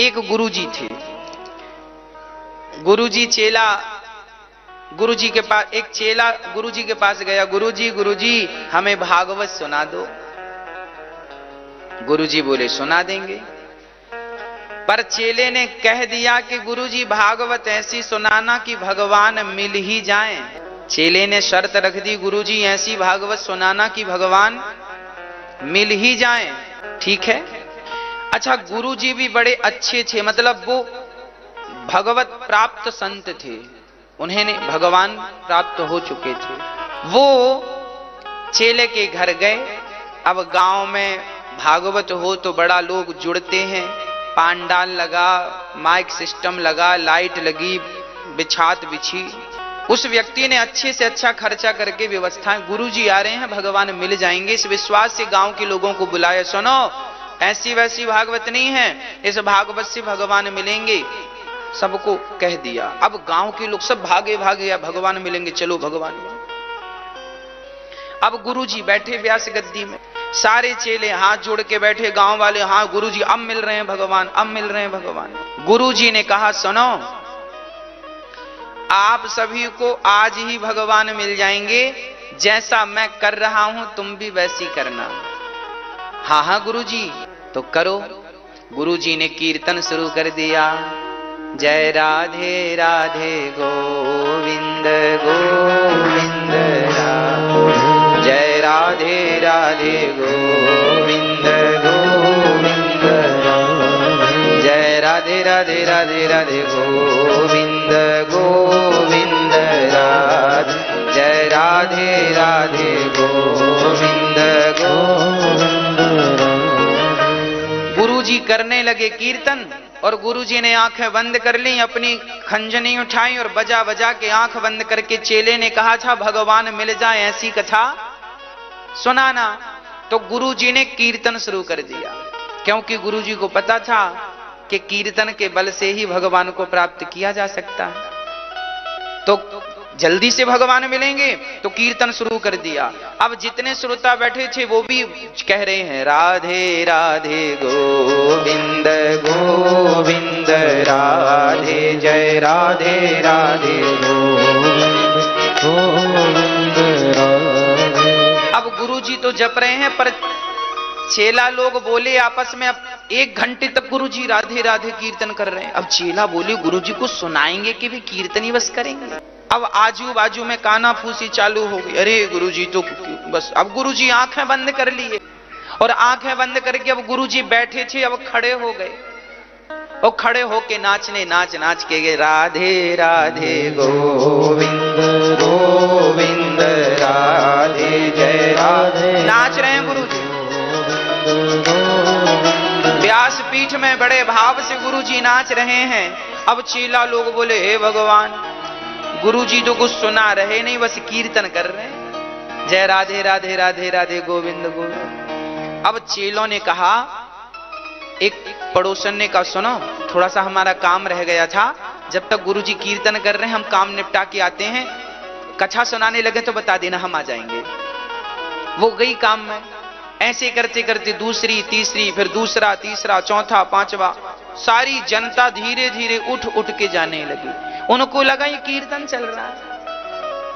एक गुरुजी थे। गुरुजी चेला गुरुजी के पास, एक चेला गुरुजी के पास गया, गुरुजी हमें भागवत सुना दो। गुरुजी बोले सुना देंगे, पर चेले ने कह दिया कि गुरुजी भागवत ऐसी सुनाना कि भगवान मिल ही जाएं। चेले ने शर्त रख दी, गुरुजी ऐसी भागवत सुनाना कि भगवान मिल ही जाएं। ठीक है। अच्छा, गुरुजी भी बड़े अच्छे थे, मतलब वो भगवत प्राप्त संत थे, उन्हें भगवान प्राप्त हो चुके थे। वो चेले के घर गए। अब गांव में भागवत हो तो बड़ा लोग जुड़ते हैं, पांडाल लगा, माइक सिस्टम लगा, लाइट लगी, बिछात बिछी। उस व्यक्ति ने अच्छे से अच्छा खर्चा करके व्यवस्थाएं, गुरुजी आ रहे हैं, भगवान मिल जाएंगे, इस विश्वास से गांव के लोगों को बुलाया। सुनो, ऐसी वैसी भागवत नहीं है, इस भागवत से भगवान मिलेंगे, सबको कह दिया। अब गांव के लोग सब भागे भागे, भगवान मिलेंगे, चलो भगवान। अब गुरुजी बैठे व्यास गद्दी में, सारे चेले हाथ जोड़ के बैठे, गांव वाले, हाँ गुरुजी अब मिल रहे हैं भगवान, अब मिल रहे हैं भगवान। गुरुजी ने कहा, सुनो, आप सभी को आज ही भगवान मिल जाएंगे, जैसा मैं कर रहा हूं तुम भी वैसी करना। हाँ हाँ गुरुजी, तो करो। गुरुजी ने कीर्तन शुरू कर दिया, जय राधे राधे गोविंद गोविंद राधे, जय राधे राधे गोविंद गोविंद राधे, जय राधे राधे राधे राधे गोविंद गोविंद राधे, जय राधे राधे गोविंद गोविंद राधे। गुरुजी करने लगे कीर्तन, और गुरुजी ने आंखें बंद कर ली, अपनी खंजनी उठाई और बजा बजा के आंख बंद करके चेले ने कहा था भगवान मिल जाए ऐसी कथा सुनाना। तो गुरुजी ने कीर्तन शुरू कर दिया, क्योंकि गुरुजी को पता था कि कीर्तन के बल से ही भगवान को प्राप्त किया जा सकता है, तो जल्दी से भगवान मिलेंगे, तो कीर्तन शुरू कर दिया। अब जितने श्रोता बैठे थे वो भी कह रहे हैं, राधे राधे गोविंद गोविंद राधे, जय राधे राधे गोविंद राधे। अब गुरुजी तो जप रहे हैं, पर चेला लोग बोले आपस में, अब 1 घंटे तक गुरुजी राधे राधे कीर्तन कर रहे हैं। अब चेला बोले गुरुजी को सुनाएंगे कि भी कीर्तन ही बस करेंगे। अब आजू बाजू में काना फूसी चालू हो गई, अरे गुरुजी तो बस। अब गुरुजी आंखें बंद कर लिए, और आंखें बंद करके अब गुरुजी बैठे थे, अब खड़े हो गए, और खड़े होके नाचने, नाच नाच के गए, राधे राधे गोविंद गोविंद राधे, जय राधे, नाच रहे हैं गुरुजी। व्यास पीठ में बड़े भाव से गुरुजी नाच रहे हैं। अब चेला लोग बोले, हे भगवान, गुरुजी तो कुछ सुना रहे नहीं, बस कीर्तन कर रहे हैं, जय राधे राधे राधे राधे गोविंद गोविंद। अब चेलों ने कहा, एक पड़ोसन ने कहा, सुनो, थोड़ा सा हमारा काम रह गया था, जब तक गुरुजी कीर्तन कर रहे हैं हम काम निपटा के आते हैं, कथा सुनाने लगे तो बता देना, हम आ जाएंगे। वो गई काम में। ऐसे करते करते दूसरी तीसरी, फिर दूसरा तीसरा चौथा पांचवा, सारी जनता धीरे धीरे उठ उठ के जाने लगी। उनको लगा ये कीर्तन चल रहा है,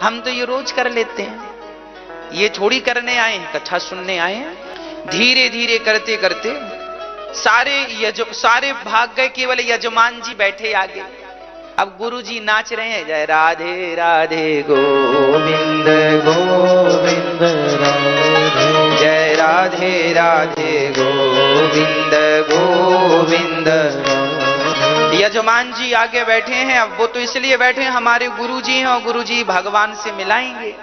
हम तो ये रोज कर लेते हैं, ये थोड़ी करने आए हैं, कथा सुनने आए हैं। धीरे धीरे करते करते सारे भाग गए, केवल यजमान जी बैठे आगे। अब गुरुजी नाच रहे हैं, जय राधे राधे गोविंद गोविंद राधे, जय राधे राधे गोविंद गोविंद। यजमान जी आगे बैठे हैं। अब वो तो इसलिए बैठे हैं, हमारे गुरुजी हैं और गुरुजी भगवान से मिलाएंगे।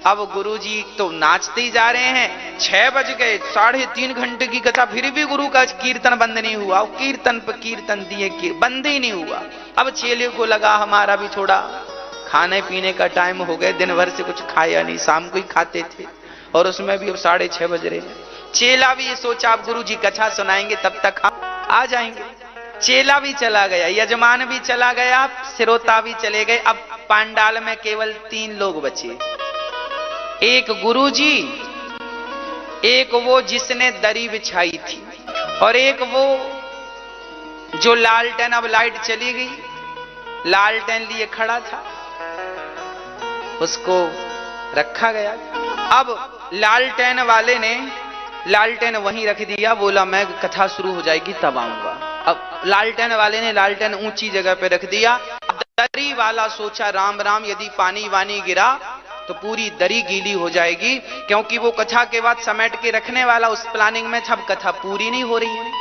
अब गुरुजी तो नाचते ही जा रहे हैं। 6 बज गए, 3.5 घंटे की कथा, फिर भी गुरु का कीर्तन बंद नहीं हुआ। कीर्तन पर कीर्तन दिए, बंद ही नहीं हुआ। अब चेले को लगा हमारा भी थोड़ा खाने पीने का टाइम हो गया, दिन भर से कुछ खाया नहीं, शाम को ही खाते थे, और उसमें भी अब 6:30 बज रहे हैं। चेला भी ये सोचा अब गुरुजी कथा सुनाएंगे, तब तक हम आ जाएंगे। चेला भी चला गया, यजमान भी चला गया, श्रोता भी चले गए। अब पांडाल में केवल 3 लोग बचे, एक गुरुजी, एक वो जिसने दरी बिछाई थी, और एक वो जो लालटेन, अब लाइट चली गई, लालटेन लिए खड़ा था, उसको रखा गया। अब लालटेन वाले ने लालटेन वहीं रख दिया, बोला मैं कथा शुरू हो जाएगी तब आऊंगा। अब लालटेन वाले ने लालटेन ऊंची जगह पे रख दिया। दरी वाला सोचा राम राम, यदि पानी वानी गिरा तो पूरी दरी गीली हो जाएगी, क्योंकि वो कथा के बाद समेट के रखने वाला उस प्लानिंग में था, कथा पूरी नहीं हो रही है।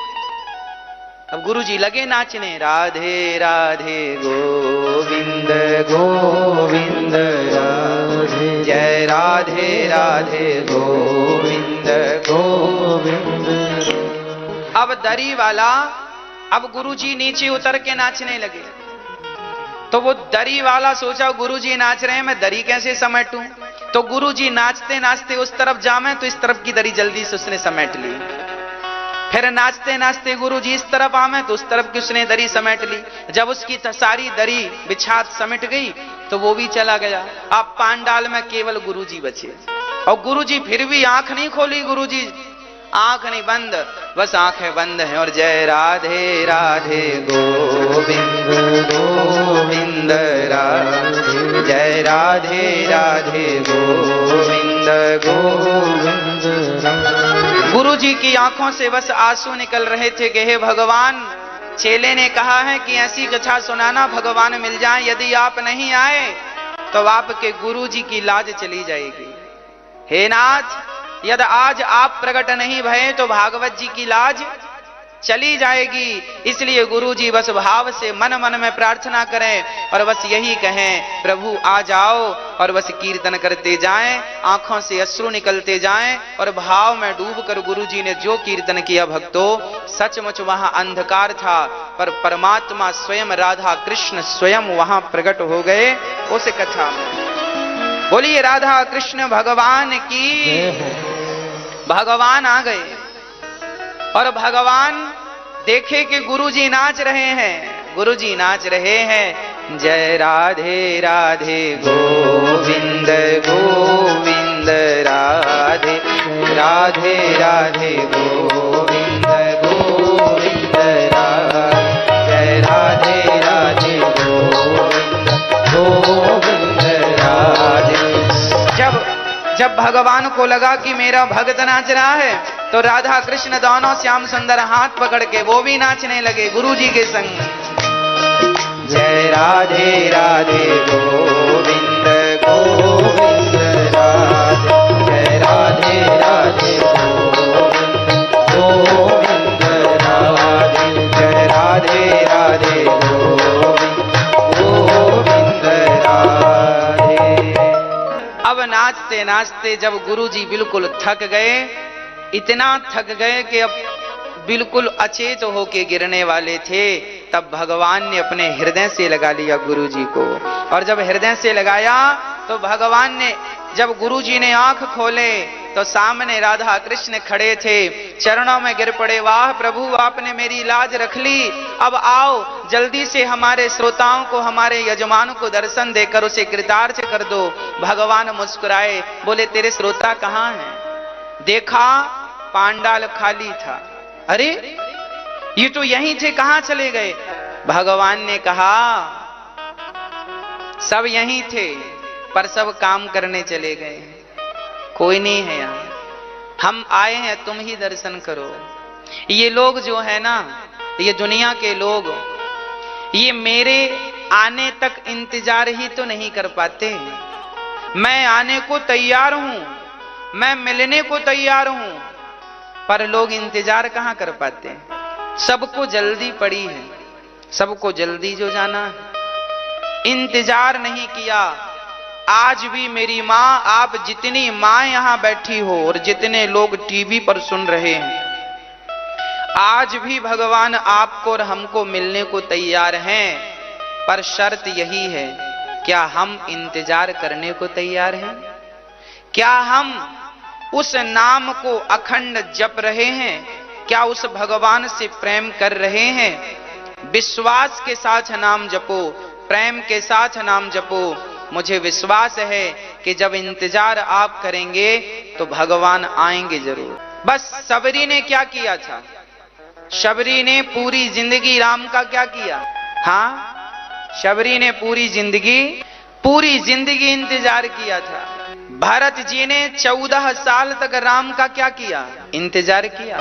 अब गुरुजी लगे नाचने, राधे राधे गोविंद गोविंद राधे, जय राधे राधे गोविंद गोविंद। अब दरी वाला, अब गुरुजी नीचे उतर के नाचने लगे, तो वो दरी वाला सोचा गुरुजी नाच रहे हैं, मैं दरी कैसे समेटूं। तो गुरुजी नाचते नाचते उस तरफ जामे तो इस तरफ की दरी जल्दी से उसने समेट ली। फिर नाचते नाचते गुरुजी इस तरफ आमे तो उस तरफ की उसने दरी समेट ली। जब उसकी सारी दरी बिछात समेट गई तो वो भी चला गया। अब पांडाल में केवल गुरुजी बचे, और गुरुजी फिर भी आंख नहीं खोली, गुरुजी आंख नहीं बंद, बस आंखें बंद हैं और जय राधे राधे गोविंद गोविंद राधे, जय राधे राधे गोविंद गोविंद। गुरुजी की आंखों से बस आंसू निकल रहे थे कि हे भगवान, चेले ने कहा है कि ऐसी कथा सुनाना भगवान मिल जाए, यदि आप नहीं आए तो आपके गुरुजी की लाज चली जाएगी। हे नाथ, यदि आज आप प्रकट नहीं भये तो भागवत जी की लाज चली जाएगी। इसलिए गुरुजी बस भाव से मन मन में प्रार्थना करें और बस यही कहें, प्रभु आ जाओ, और बस कीर्तन करते जाएं, आंखों से अश्रु निकलते जाएं, और भाव में डूबकर गुरुजी ने जो कीर्तन किया भक्तों, सचमुच वहां अंधकार था पर परमात्मा स्वयं राधा कृष्ण स्वयं वहां प्रकट हो गए उस कथा में। बोलिए राधा कृष्ण भगवान की। भगवान आ गए और भगवान देखे कि गुरुजी नाच रहे हैं, गुरुजी नाच रहे हैं, जय राधे राधे गोविंद गोविंद राधे, राधे राधे गोविंद गोविंद राधे, जय राधे राधे गोविंद गोविंद राधे। जब भगवान को लगा कि मेरा भक्त नाच रहा है तो राधा कृष्ण दोनों श्याम सुंदर हाथ पकड़ के वो भी नाचने लगे गुरुजी के संग। जय राधे राधे गोविंद गोविंद राधे, जय राधे राधे गोविंद गोविंद राधे, जय राधे राधे गोविंद गोविंद राधे। अब नाचते नाचते जब गुरुजी बिल्कुल थक गए, इतना थक गए कि अब बिल्कुल अचेत होके गिरने वाले थे, तब भगवान ने अपने हृदय से लगा लिया गुरुजी को। और जब हृदय से लगाया तो भगवान ने, जब गुरुजी ने आंख खोले तो सामने राधा कृष्ण खड़े थे, चरणों में गिर पड़े, वाह प्रभु आपने मेरी लाज रख ली, अब आओ जल्दी से हमारे श्रोताओं को, हमारे यजमान को दर्शन देकर उसे कृतार्थ कर दो। भगवान मुस्कुराए, बोले तेरे श्रोता कहाँ हैं? देखा पांडाल खाली था, अरे ये तो यहीं थे, कहां चले गए? भगवान ने कहा सब यहीं थे पर सब काम करने चले गए, कोई नहीं है यहां, हम आए हैं, तुम ही दर्शन करो। ये लोग जो है ना, ये दुनिया के लोग, ये मेरे आने तक इंतजार ही तो नहीं कर पाते। मैं आने को तैयार हूं, मैं मिलने को तैयार हूं, पर लोग इंतजार कहां कर पाते हैं। सबको जल्दी पड़ी है, सबको जल्दी जो जाना है, इंतजार नहीं किया। आज भी मेरी मां, आप जितनी मां यहां बैठी हो और जितने लोग टीवी पर सुन रहे हैं, आज भी भगवान आपको और हमको मिलने को तैयार हैं, पर शर्त यही है, क्या हम इंतजार करने को तैयार हैं? क्या हम उस नाम को अखंड जप रहे हैं? क्या उस भगवान से प्रेम कर रहे हैं? विश्वास के साथ नाम जपो, प्रेम के साथ नाम जपो। मुझे विश्वास है कि जब इंतजार आप करेंगे तो भगवान आएंगे जरूर। बस सबरी ने क्या किया था? शबरी ने पूरी जिंदगी राम का क्या किया? हाँ, शबरी ने पूरी जिंदगी इंतजार किया था। भरत जी ने 14 साल तक राम का क्या किया? इंतजार किया।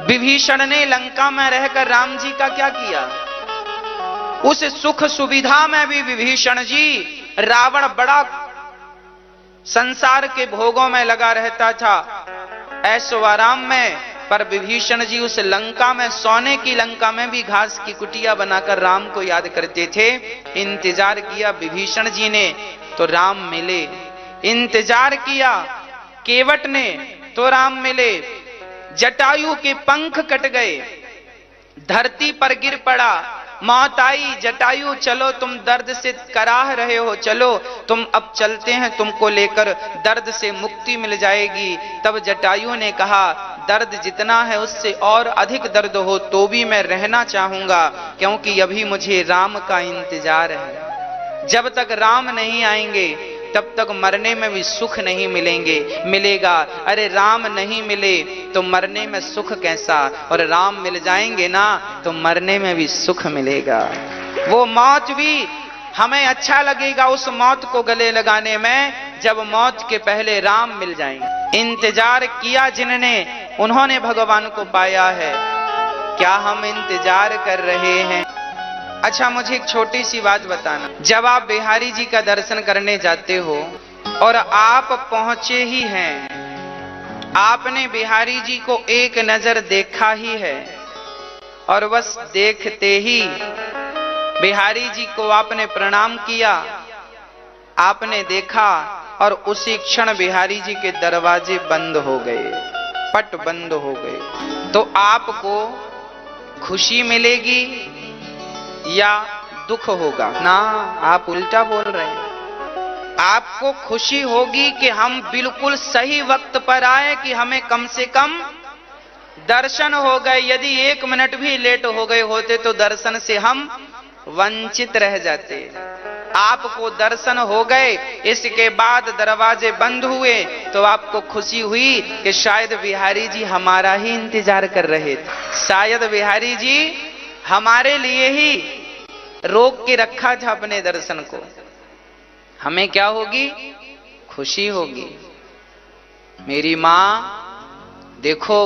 विभीषण ने लंका में रहकर राम जी का क्या किया? उस सुख सुविधा में भी विभीषण जी, रावण बड़ा संसार के भोगों में लगा रहता था, ऐशो आराम में, पर विभीषण जी उस लंका में, सोने की लंका में भी घास की कुटिया बनाकर राम को याद करते थे। इंतजार किया विभीषण जी ने तो राम मिले, इंतजार किया केवट ने तो राम मिले। जटायु के पंख कट गए, धरती पर गिर पड़ा, मौत आई। जटायु चलो, तुम दर्द से कराह रहे हो, चलो तुम अब चलते हैं, तुमको लेकर दर्द से मुक्ति मिल जाएगी। तब जटायु ने कहा, दर्द जितना है उससे और अधिक दर्द हो तो भी मैं रहना चाहूंगा, क्योंकि अभी मुझे राम का इंतजार है। जब तक राम नहीं आएंगे तब तक मरने में भी सुख नहीं मिलेगा। अरे राम नहीं मिले तो मरने में सुख कैसा, और राम मिल जाएंगे ना तो मरने में भी सुख मिलेगा। वो मौत भी हमें अच्छा लगेगा उस मौत को गले लगाने में, जब मौत के पहले राम मिल जाएंगे। इंतजार किया जिन्होंने, उन्होंने भगवान को पाया है। क्या हम इंतजार कर रहे हैं? अच्छा, मुझे एक छोटी सी बात बताना। जब आप बिहारी जी का दर्शन करने जाते हो और आप पहुंचे ही हैं, आपने बिहारी जी को एक नजर देखा ही है, और बस देखते ही बिहारी जी को आपने प्रणाम किया, आपने देखा, और उसी क्षण बिहारी जी के दरवाजे बंद हो गए, पट बंद हो गए, तो आपको खुशी मिलेगी या दुख होगा? ना, आप उल्टा बोल रहे हैं। आपको खुशी होगी कि हम बिल्कुल सही वक्त पर आए, कि हमें कम से कम दर्शन हो गए। यदि 1 मिनट भी लेट हो गए होते तो दर्शन से हम वंचित रह जाते। आपको दर्शन हो गए, इसके बाद दरवाजे बंद हुए, तो आपको खुशी हुई कि शायद बिहारी जी हमारा ही इंतजार कर रहे थे, शायद बिहारी जी हमारे लिए ही रोक के रखा था अपने दर्शन को। हमें क्या होगी? खुशी होगी। मेरी मां देखो,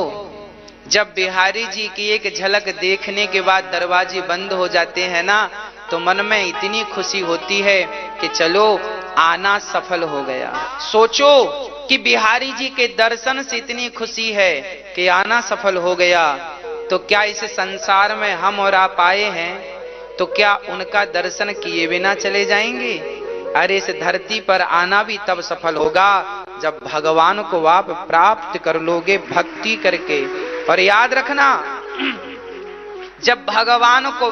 जब बिहारी जी की एक झलक देखने के बाद दरवाजे बंद हो जाते हैं ना, तो मन में इतनी खुशी होती है कि चलो आना सफल हो गया। सोचो कि बिहारी जी के दर्शन से इतनी खुशी है कि आना सफल हो गया, तो क्या इस संसार में हम और आप आए हैं, तो क्या उनका दर्शन किए बिना चले जाएंगे? अरे इस धरती पर आना भी तब सफल होगा जब भगवान को आप प्राप्त कर लोगे भक्ति करके। और याद रखना, जब भगवान को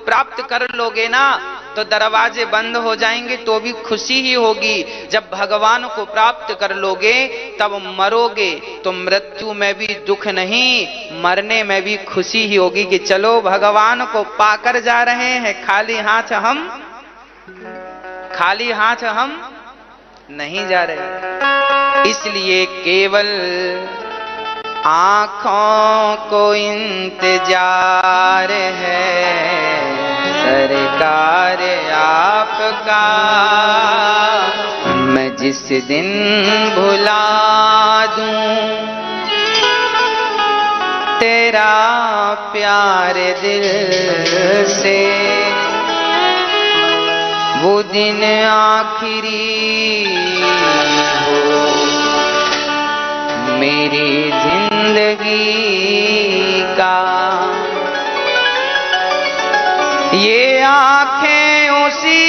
प्राप्त कर लोगे ना तो दरवाजे बंद हो जाएंगे तो भी खुशी ही होगी। जब भगवान को प्राप्त कर लोगे तब मरोगे तो मृत्यु में भी दुख नहीं, मरने में भी खुशी ही होगी कि चलो भगवान को पाकर जा रहे हैं, खाली हाथ हम नहीं जा रहे। इसलिए केवल आंखों को इंतजार है सरकार आपका, मैं जिस दिन भुला दूं तेरा प्यार दिल से, वो दिन आखिरी हो मेरी जिंदगी का। ये आंखें उसी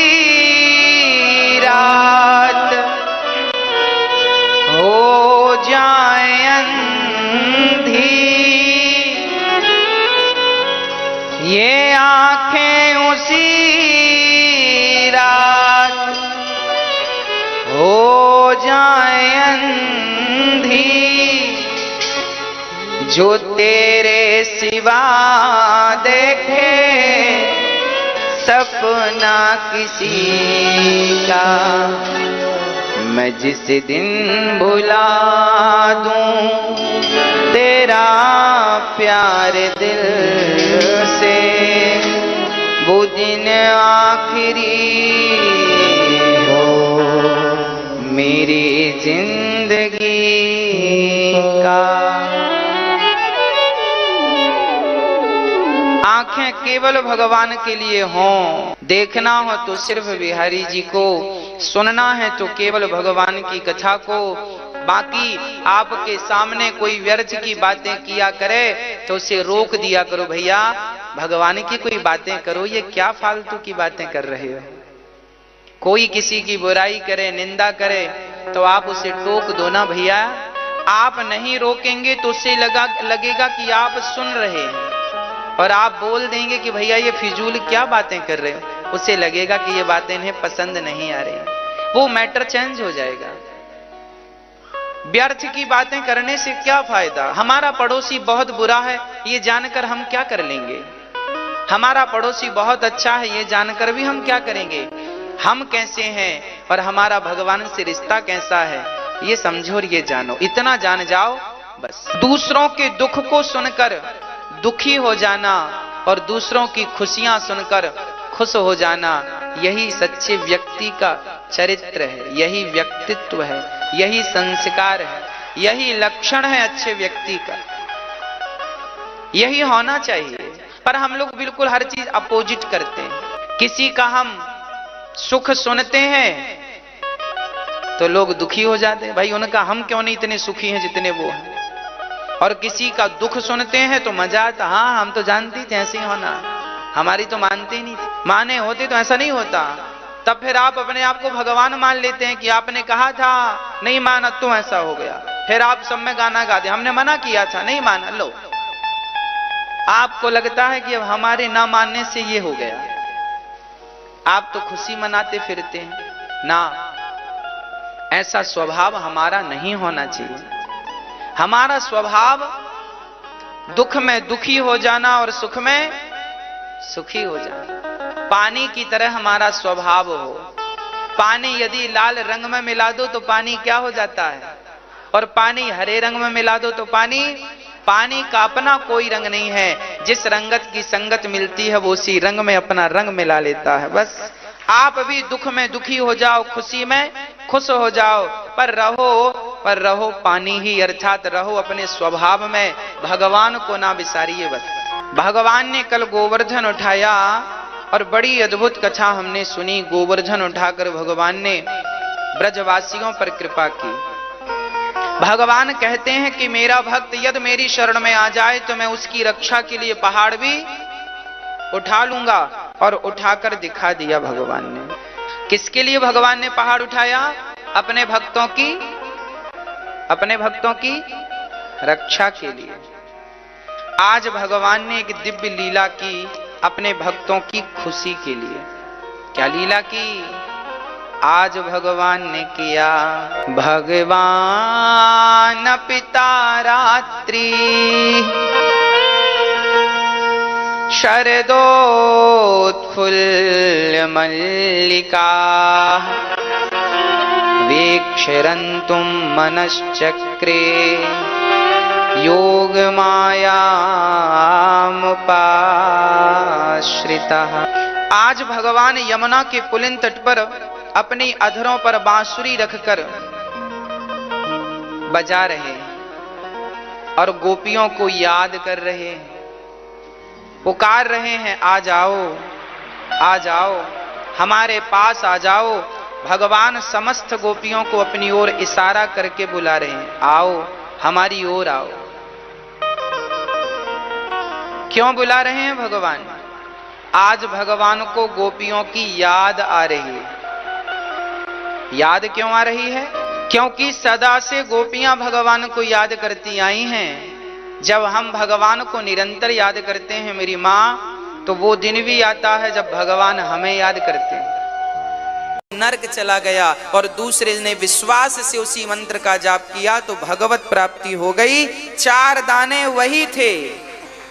रात हो जाएं अंधी, ये आंखें उसी रात हो जाएं अंधी, जो तेरे सिवा देखे सपना किसी का। मैं जिस दिन भुला दूं तेरा प्यार दिल से, वो दिन आखिरी हो मेरी जिंदगी का। आंखें केवल भगवान के लिए हों, देखना हो तो सिर्फ बिहारी जी को, सुनना है तो केवल भगवान की कथा को। बाकी आपके सामने कोई व्यर्थ की बातें किया करे तो उसे रोक दिया करो, भैया भगवान की कोई बातें करो, ये क्या फालतू की बातें कर रहे हो। कोई किसी की बुराई करे, निंदा करे तो आप उसे टोक दो ना भैया। आप नहीं रोकेंगे तो उसे लगेगा कि आप सुन रहे हैं, और आप बोल देंगे कि भैया ये फिजूल क्या बातें कर रहे हो, उसे लगेगा कि ये बातें इन्हें पसंद नहीं आ रही, वो मैटर चेंज हो जाएगा। व्यर्थ की बातें करने से क्या फायदा। हमारा पड़ोसी बहुत बुरा है ये जानकर हम क्या कर लेंगे, हमारा पड़ोसी बहुत अच्छा है ये जानकर भी हम क्या करेंगे। हम कैसे हैं और हमारा भगवान से रिश्ता कैसा है ये समझो और ये जानो, इतना जान जाओ बस। दूसरों के दुख को सुनकर दुखी हो जाना और दूसरों की खुशियां सुनकर खुश हो जाना, यही सच्चे व्यक्ति का चरित्र है, यही व्यक्तित्व है, यही संस्कार है, यही लक्षण है अच्छे व्यक्ति का, यही होना चाहिए। पर हम लोग बिल्कुल हर चीज अपोजिट करते हैं। किसी का हम सुख सुनते हैं तो लोग दुखी हो जाते हैं, भाई उनका हम क्यों नहीं इतने सुखी हैं जितने वो हैं। और किसी का दुख सुनते हैं तो मजा आता, हाँ हम तो जानती थी ऐसे ही होना, हमारी तो मानते ही नहीं थी, माने होते तो ऐसा नहीं होता। तब फिर आप अपने आप को भगवान मान लेते हैं कि आपने कहा था नहीं माना तो ऐसा हो गया। फिर आप सब में गाना गाते, हमने मना किया था नहीं माना, लो आपको लगता है कि अब हमारे ना मानने से ये हो गया। आप तो खुशी मनाते फिरते हैं ना, ऐसा स्वभाव हमारा नहीं होना चाहिए। हमारा स्वभाव दुख में दुखी हो जाना और सुख में सुखी हो जाना। पानी की तरह हमारा स्वभाव हो। पानी यदि लाल रंग में मिला दो तो पानी क्या हो जाता है, और पानी हरे रंग में मिला दो तो पानी का अपना कोई रंग नहीं है। जिस रंगत की संगत मिलती है वो उसी रंग में अपना रंग मिला लेता है। बस आप भी दुख में दुखी हो जाओ, खुशी में खुश हो जाओ, पर रहो पानी ही, अर्थात रहो अपने स्वभाव में, भगवान को ना बिसारिए। बस भगवान ने कल गोवर्धन उठाया और बड़ी अद्भुत कथा हमने सुनी। गोवर्धन उठाकर भगवान ने ब्रजवासियों पर कृपा की। भगवान कहते हैं कि मेरा भक्त यदि मेरी शरण में आ जाए तो मैं उसकी रक्षा के लिए पहाड़ भी उठा लूंगा, और उठाकर दिखा दिया भगवान ने। किसके लिए भगवान ने पहाड़ उठाया? अपने भक्तों की रक्षा के लिए। आज भगवान ने एक दिव्य लीला की अपने भक्तों की खुशी के लिए। क्या लीला की? आज भगवान ने किया। भगवान पिता रात्रि शरदोत्फुल्लमल्लिका वीक्षरन्तुं मनश्चक्रे योगमायामुपाश्रितः। आज भगवान यमुना के पुलिन तट पर अपनी अधरों पर बांसुरी रखकर बजा रहे हैं और गोपियों को याद कर रहे हैं, पुकार रहे हैं, आ जाओ आ जाओ, हमारे पास आ जाओ। भगवान समस्त गोपियों को अपनी ओर इशारा करके बुला रहे हैं, आओ हमारी ओर आओ। क्यों बुला रहे हैं भगवान? आज भगवान को गोपियों की याद आ रही है। याद क्यों आ रही है? क्योंकि सदा से गोपियां भगवान को याद करती आई हैं। जब हम भगवान को निरंतर याद करते हैं मेरी माँ, तो वो दिन भी आता है जब भगवान हमें याद करते हैं। नरक चला गया और दूसरे ने विश्वास से उसी मंत्र का जाप किया तो भगवत प्राप्ति हो गई। 4 दाने वही थे,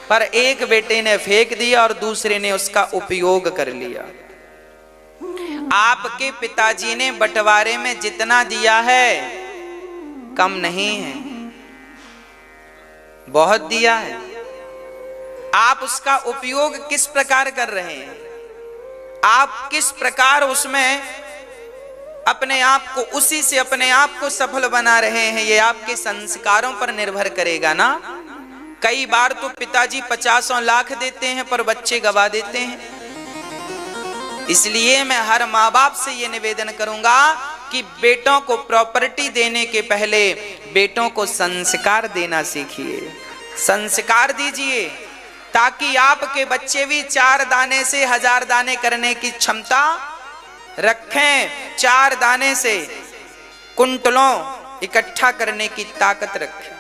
पर एक बेटे ने फेंक दिया और दूसरे ने उसका उपयोग कर लिया। आपके पिताजी ने बंटवारे में जितना दिया है कम नहीं है, बहुत दिया है। आप उसका उपयोग किस प्रकार कर रहे हैं, आप किस प्रकार उसमें अपने आप को, उसी से अपने आप को सफल बना रहे हैं, ये आपके संस्कारों पर निर्भर करेगा ना। कई बार तो पिताजी 50 लाख देते हैं पर बच्चे गवा देते हैं। इसलिए मैं हर माँ बाप से ये निवेदन करूंगा कि बेटों को प्रॉपर्टी देने के पहले बेटों को संस्कार देना सीखिए, संस्कार दीजिए, ताकि आपके बच्चे भी 4 दाने से 1000 दाने करने की क्षमता रखें, 4 दाने से कुंटलों इकट्ठा करने की ताकत रखें।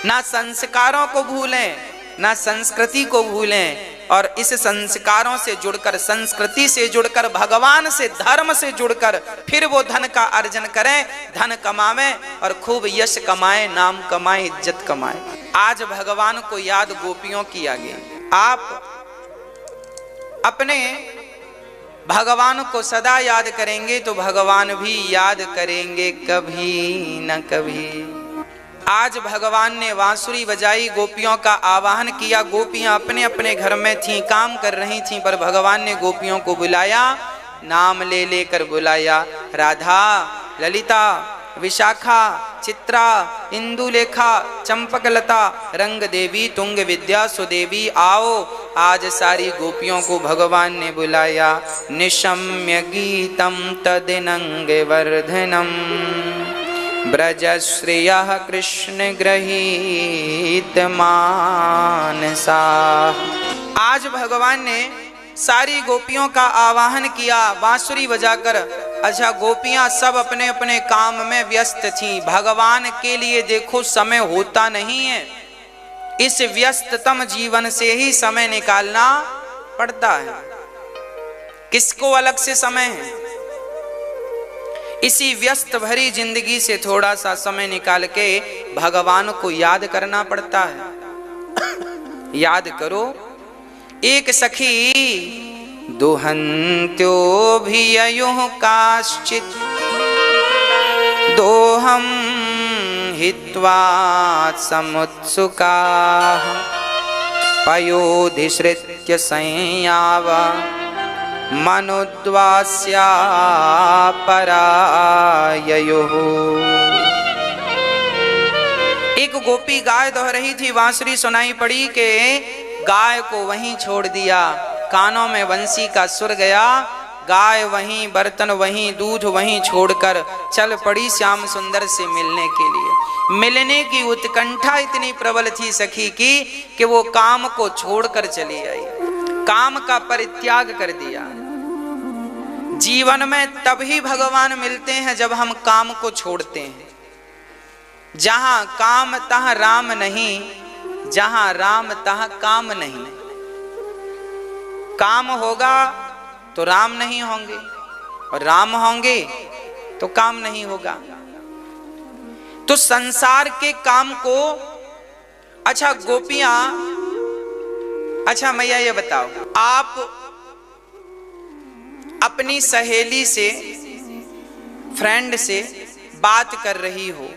ना संस्कारों को भूलें, ना संस्कृति को भूलें, और इस संस्कारों से जुड़कर, संस्कृति से जुड़कर, भगवान से, धर्म से जुड़कर फिर वो धन का अर्जन करें, धन कमाएं और खूब यश कमाएं, नाम कमाएं, इज्जत कमाएं। आज भगवान को याद गोपियों की आगे, आप अपने भगवान को सदा याद करेंगे तो भगवान भी याद करेंगे कभी न कभी। आज भगवान ने बांसुरी बजाई, गोपियों का आवाहन किया। गोपियां अपने अपने घर में थीं, काम कर रही थीं, पर भगवान ने गोपियों को बुलाया, नाम ले लेकर बुलाया। राधा, ललिता, विशाखा, चित्रा, इंदुलेखा, चंपकलता, रंग देवी, तुंग विद्या, सुदेवी, आओ। आज सारी गोपियों को भगवान ने बुलाया। निशम्य गीतम तदिनंग वर्धनम ब्रजश्रियः कृष्ण गृहीत मानसा। आज भगवान ने सारी गोपियों का आवाहन किया बांसुरी बजाकर। अच्छा, गोपियां सब अपने अपने काम में व्यस्त थीं। भगवान के लिए देखो समय होता नहीं है, इस व्यस्ततम जीवन से ही समय निकालना पड़ता है। किसको अलग से समय है? इसी व्यस्त भरी जिंदगी से थोड़ा सा समय निकाल के भगवान को याद करना पड़ता है। याद करो। एक सखी दुहन्त्यो भिययुः काश्चित् दोहं हित्वा समुत्सुकाः पयोधिसृत्य संयाव मनुद्वास्या पराययुः। एक गोपी गाय दोह रही थी, बांसुरी सुनाई पड़ी के गाय को वहीं छोड़ दिया। कानों में बंसी का सुर गया, गाय वहीं, बर्तन वहीं, दूध वहीं छोड़कर चल पड़ी श्याम सुंदर से मिलने के लिए। मिलने की उत्कंठा इतनी प्रबल थी सखी की कि वो काम को छोड़कर चली आई, काम का परित्याग कर दिया। जीवन में तभी भगवान मिलते हैं जब हम काम को छोड़ते हैं। जहां काम तहां राम नहीं, जहां राम तहां काम नहीं। काम होगा तो राम नहीं होंगे, और राम होंगे तो काम नहीं होगा। तो संसार के काम को, अच्छा गोपियां, अच्छा मैया ये बताओ, आप अपनी सहेली से, फ्रेंड से बात कर रही हो,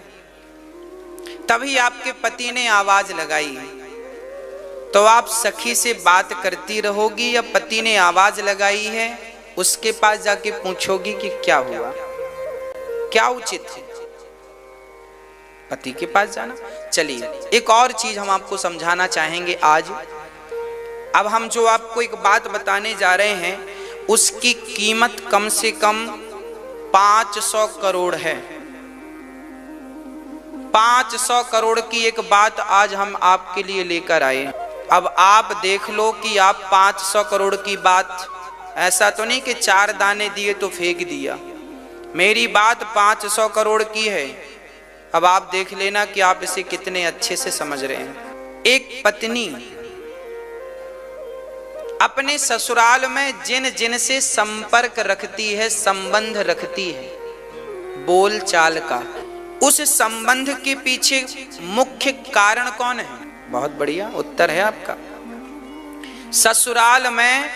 तभी आपके पति ने आवाज लगाई, तो आप सखी से बात करती रहोगी या पति ने आवाज लगाई है उसके पास जाके पूछोगी कि क्या हुआ, क्या उचित है? पति के पास जाना। चलिए एक और चीज हम आपको समझाना चाहेंगे आज। अब हम जो आपको एक बात बताने जा रहे हैं उसकी कीमत कम से कम 500 करोड़ है। 500 करोड़ की एक बात आज हम आपके लिए लेकर आए। अब आप देख लो कि आप 500 करोड़ की बात, ऐसा तो नहीं कि 4 दाने दिए तो फेंक दिया। मेरी बात 500 करोड़ की है। अब आप देख लेना कि आप इसे कितने अच्छे से समझ रहे हैं। एक पत्नी अपने ससुराल में जिन जिन से संपर्क रखती है, संबंध रखती है, बोल चाल का, उस संबंध के पीछे मुख्य कारण कौन है? बहुत बढ़िया उत्तर है आपका। ससुराल में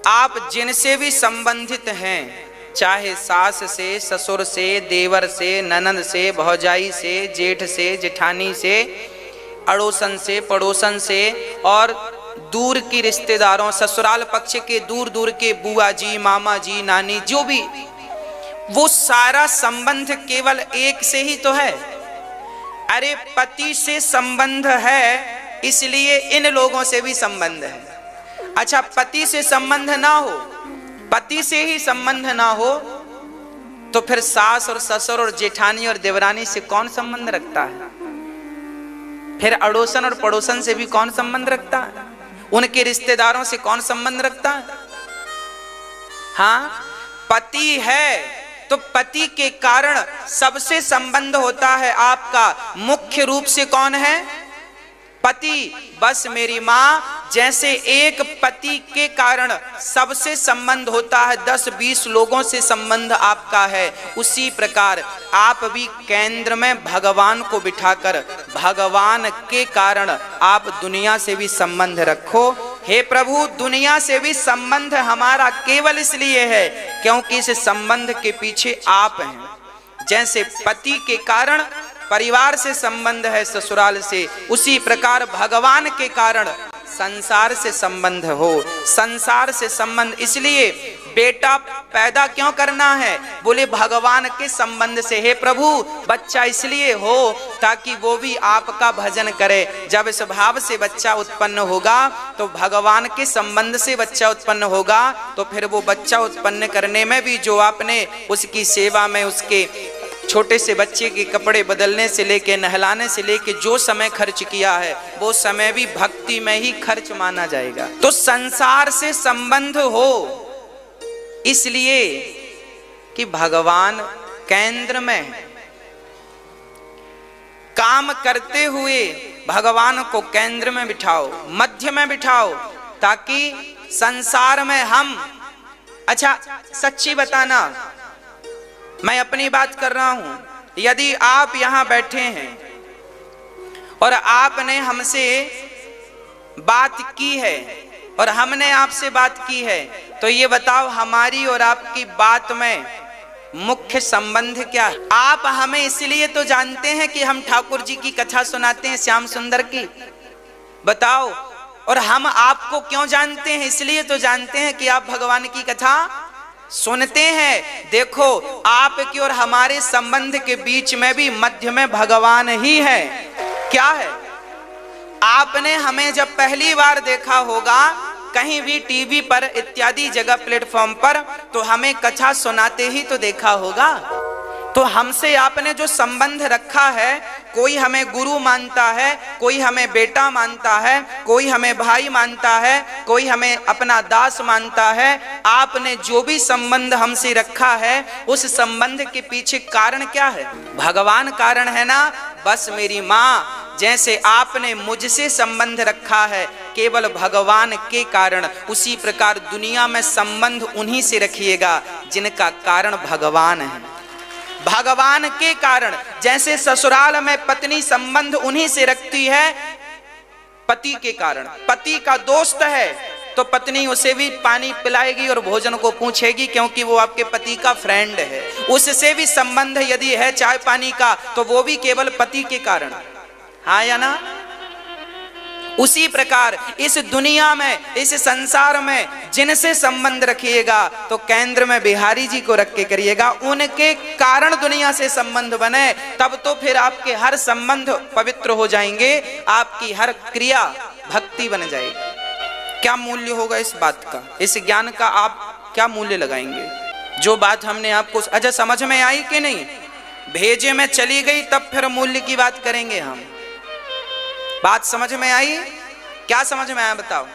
आप जिनसे भी संबंधित हैं, चाहे सास से, ससुर से, देवर से, ननद से, भौजाई से, जेठ से, जेठानी से, अड़ोसन से, पड़ोसन से, और दूर की रिश्तेदारों, ससुराल पक्ष के दूर दूर के बुआ जी, मामा जी, नानी, जो भी, वो सारा संबंध केवल एक से ही तो है। अरे पति से संबंध है इसलिए इन लोगों से भी संबंध है। अच्छा, पति से संबंध ना हो, पति से ही संबंध ना हो, तो फिर सास और ससुर और जेठानी और देवरानी से कौन संबंध रखता है? फिर अड़ोसन और पड़ोसन से भी कौन संबंध रखता है? उनके रिश्तेदारों से कौन संबंध रखता है? हाँ, पति है तो पति के कारण सबसे संबंध होता है आपका। मुख्य रूप से कौन है? पति। बस मेरी माँ, जैसे एक पति के कारण सबसे संबंध होता है, 10-20 लोगों से संबंध आपका है, उसी प्रकार आप भी केंद्र में भगवान को बिठाकर भगवान के कारण आप दुनिया से भी संबंध रखो। हे प्रभु, दुनिया से भी संबंध हमारा केवल इसलिए है क्योंकि इस संबंध के पीछे आप हैं। जैसे पति के कारण परिवार से संबंध है, ससुराल से, उसी प्रकार भगवान के कारण संसार से संबंध हो। संसार से संबंध इसलिए बेटा पैदा क्यों करना है? बोले भगवान के संबंध से। हे प्रभु, बच्चा इसलिए हो ताकि वो भी आपका भजन करे। जब इस भाव से बच्चा उत्पन्न होगा तो भगवान के संबंध से बच्चा उत्पन्न होगा, तो फिर वो बच्चा उत्पन्न करने में भी जो आपने उसकी सेवा में, उसके छोटे से बच्चे के कपड़े बदलने से लेके, नहलाने से लेके जो समय खर्च किया है, वो समय भी भक्ति में ही खर्च माना जाएगा। तो संसार से संबंध हो इसलिए कि भगवान केंद्र में है। काम करते हुए भगवान को केंद्र में बिठाओ, मध्य में बिठाओ, ताकि संसार में हम, अच्छा सच्ची बताना, मैं अपनी बात कर रहा हूं, यदि आप यहां बैठे हैं और आपने हमसे बात की है और हमने आपसे बात की है, तो ये बताओ हमारी और आपकी बात में मुख्य संबंध क्या है? आप हमें इसलिए तो जानते हैं कि हम ठाकुर जी की कथा सुनाते हैं, श्याम सुंदर की, बताओ। और हम आपको क्यों जानते हैं? इसलिए तो जानते हैं कि आप भगवान की कथा सुनते हैं। देखो, आपके और हमारे संबंध के बीच में भी मध्य में भगवान ही है। क्या है? आपने हमें जब पहली बार देखा होगा कहीं भी टीवी पर इत्यादि जगह प्लेटफॉर्म पर, तो हमें कथा सुनाते ही तो देखा होगा। तो हमसे आपने जो संबंध रखा है, कोई हमें गुरु मानता है, कोई हमें बेटा मानता है, कोई हमें भाई मानता है, कोई हमें अपना दास मानता है। आपने जो भी संबंध हमसे रखा है, उस संबंध के पीछे कारण क्या है? भगवान कारण है ना। बस मेरी माँ, जैसे आपने मुझसे संबंध रखा है केवल भगवान के कारण, उसी प्रकार दुनिया में संबंध उन्हीं से रखिएगा जिनका कारण भगवान है। भगवान के कारण, जैसे ससुराल में पत्नी संबंध उन्हीं से रखती है पति के कारण। पति का दोस्त है तो पत्नी उसे भी पानी पिलाएगी और भोजन को पूछेगी, क्योंकि वो आपके पति का फ्रेंड है। उससे भी संबंध यदि है चाय पानी का, तो वो भी केवल पति के कारण। हाँ या ना? उसी प्रकार इस दुनिया में, इस संसार में जिनसे संबंध रखिएगा तो केंद्र में बिहारी जी को रख के करिएगा। उनके कारण दुनिया से संबंध बने, तब तो फिर आपके हर संबंध पवित्र हो जाएंगे, आपकी हर क्रिया भक्ति बन जाएगी। क्या मूल्य होगा इस बात का? इस ज्ञान का आप क्या मूल्य लगाएंगे? जो बात हमने आपको, अच्छा समझ में आई कि नहीं? भेजे में चली गई तब फिर मूल्य की बात करेंगे हम। बात समझ में आई? क्या समझ में आया बताओ?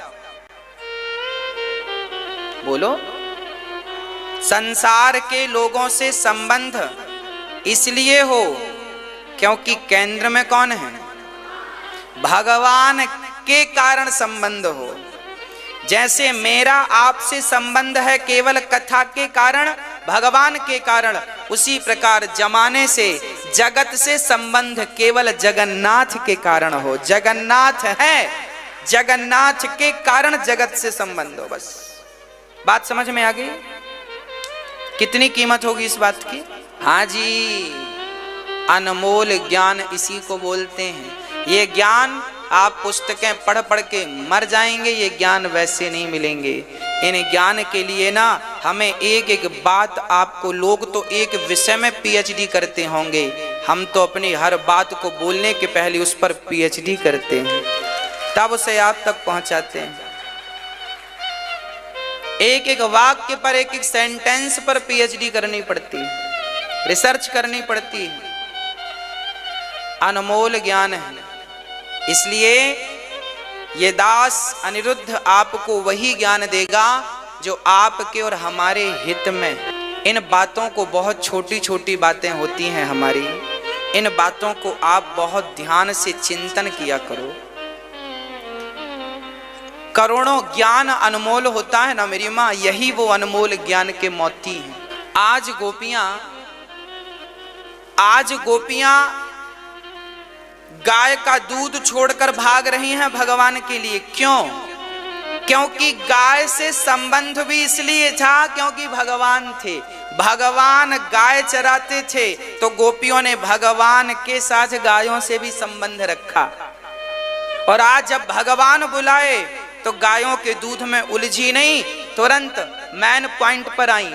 बोलो। संसार के लोगों से संबंध इसलिए हो क्योंकि केंद्र में कौन है? भगवान के कारण संबंध हो। जैसे मेरा आपसे संबंध है केवल कथा के कारण, भगवान के कारण, उसी प्रकार जमाने से, जगत से संबंध केवल जगन्नाथ के कारण हो। जगन्नाथ है, जगन्नाथ के कारण जगत से संबंध हो। बस बात समझ में आ गई? कितनी कीमत होगी इस बात की? हाँ जी, अनमोल ज्ञान इसी को बोलते हैं। ये ज्ञान आप पुस्तकें पढ़ पढ़ के मर जाएंगे, ये ज्ञान वैसे नहीं मिलेंगे। इन ज्ञान के लिए ना हमें एक एक बात, आपको लोग तो एक विषय में पीएचडी करते होंगे, हम तो अपनी हर बात को बोलने के पहले उस पर पीएचडी करते हैं, तब उसे आप तक पहुंचाते हैं। एक एक वाक्य पर, एक एक सेंटेंस पर पीएचडी करनी पड़ती है, रिसर्च करनी पड़ती है। अनमोल ज्ञान है। इसलिए ये दास अनिरुद्ध आपको वही ज्ञान देगा जो आपके और हमारे हित में। इन बातों को, बहुत छोटी छोटी बातें होती हैं हमारी, इन बातों को आप बहुत ध्यान से चिंतन किया करो। करोड़ों ज्ञान अनमोल होता है ना मेरी माँ, यही वो अनमोल ज्ञान के मोती हैं। आज गोपियां गाय का दूध छोड़कर भाग रही हैं भगवान के लिए। क्यों? क्योंकि गाय से संबंध भी इसलिए था क्योंकि भगवान थे, भगवान गाय चराते थे, तो गोपियों ने भगवान के साथ गायों से भी संबंध रखा। और आज जब भगवान बुलाए तो गायों के दूध में उलझी नहीं, तुरंत मैन पॉइंट पर आई।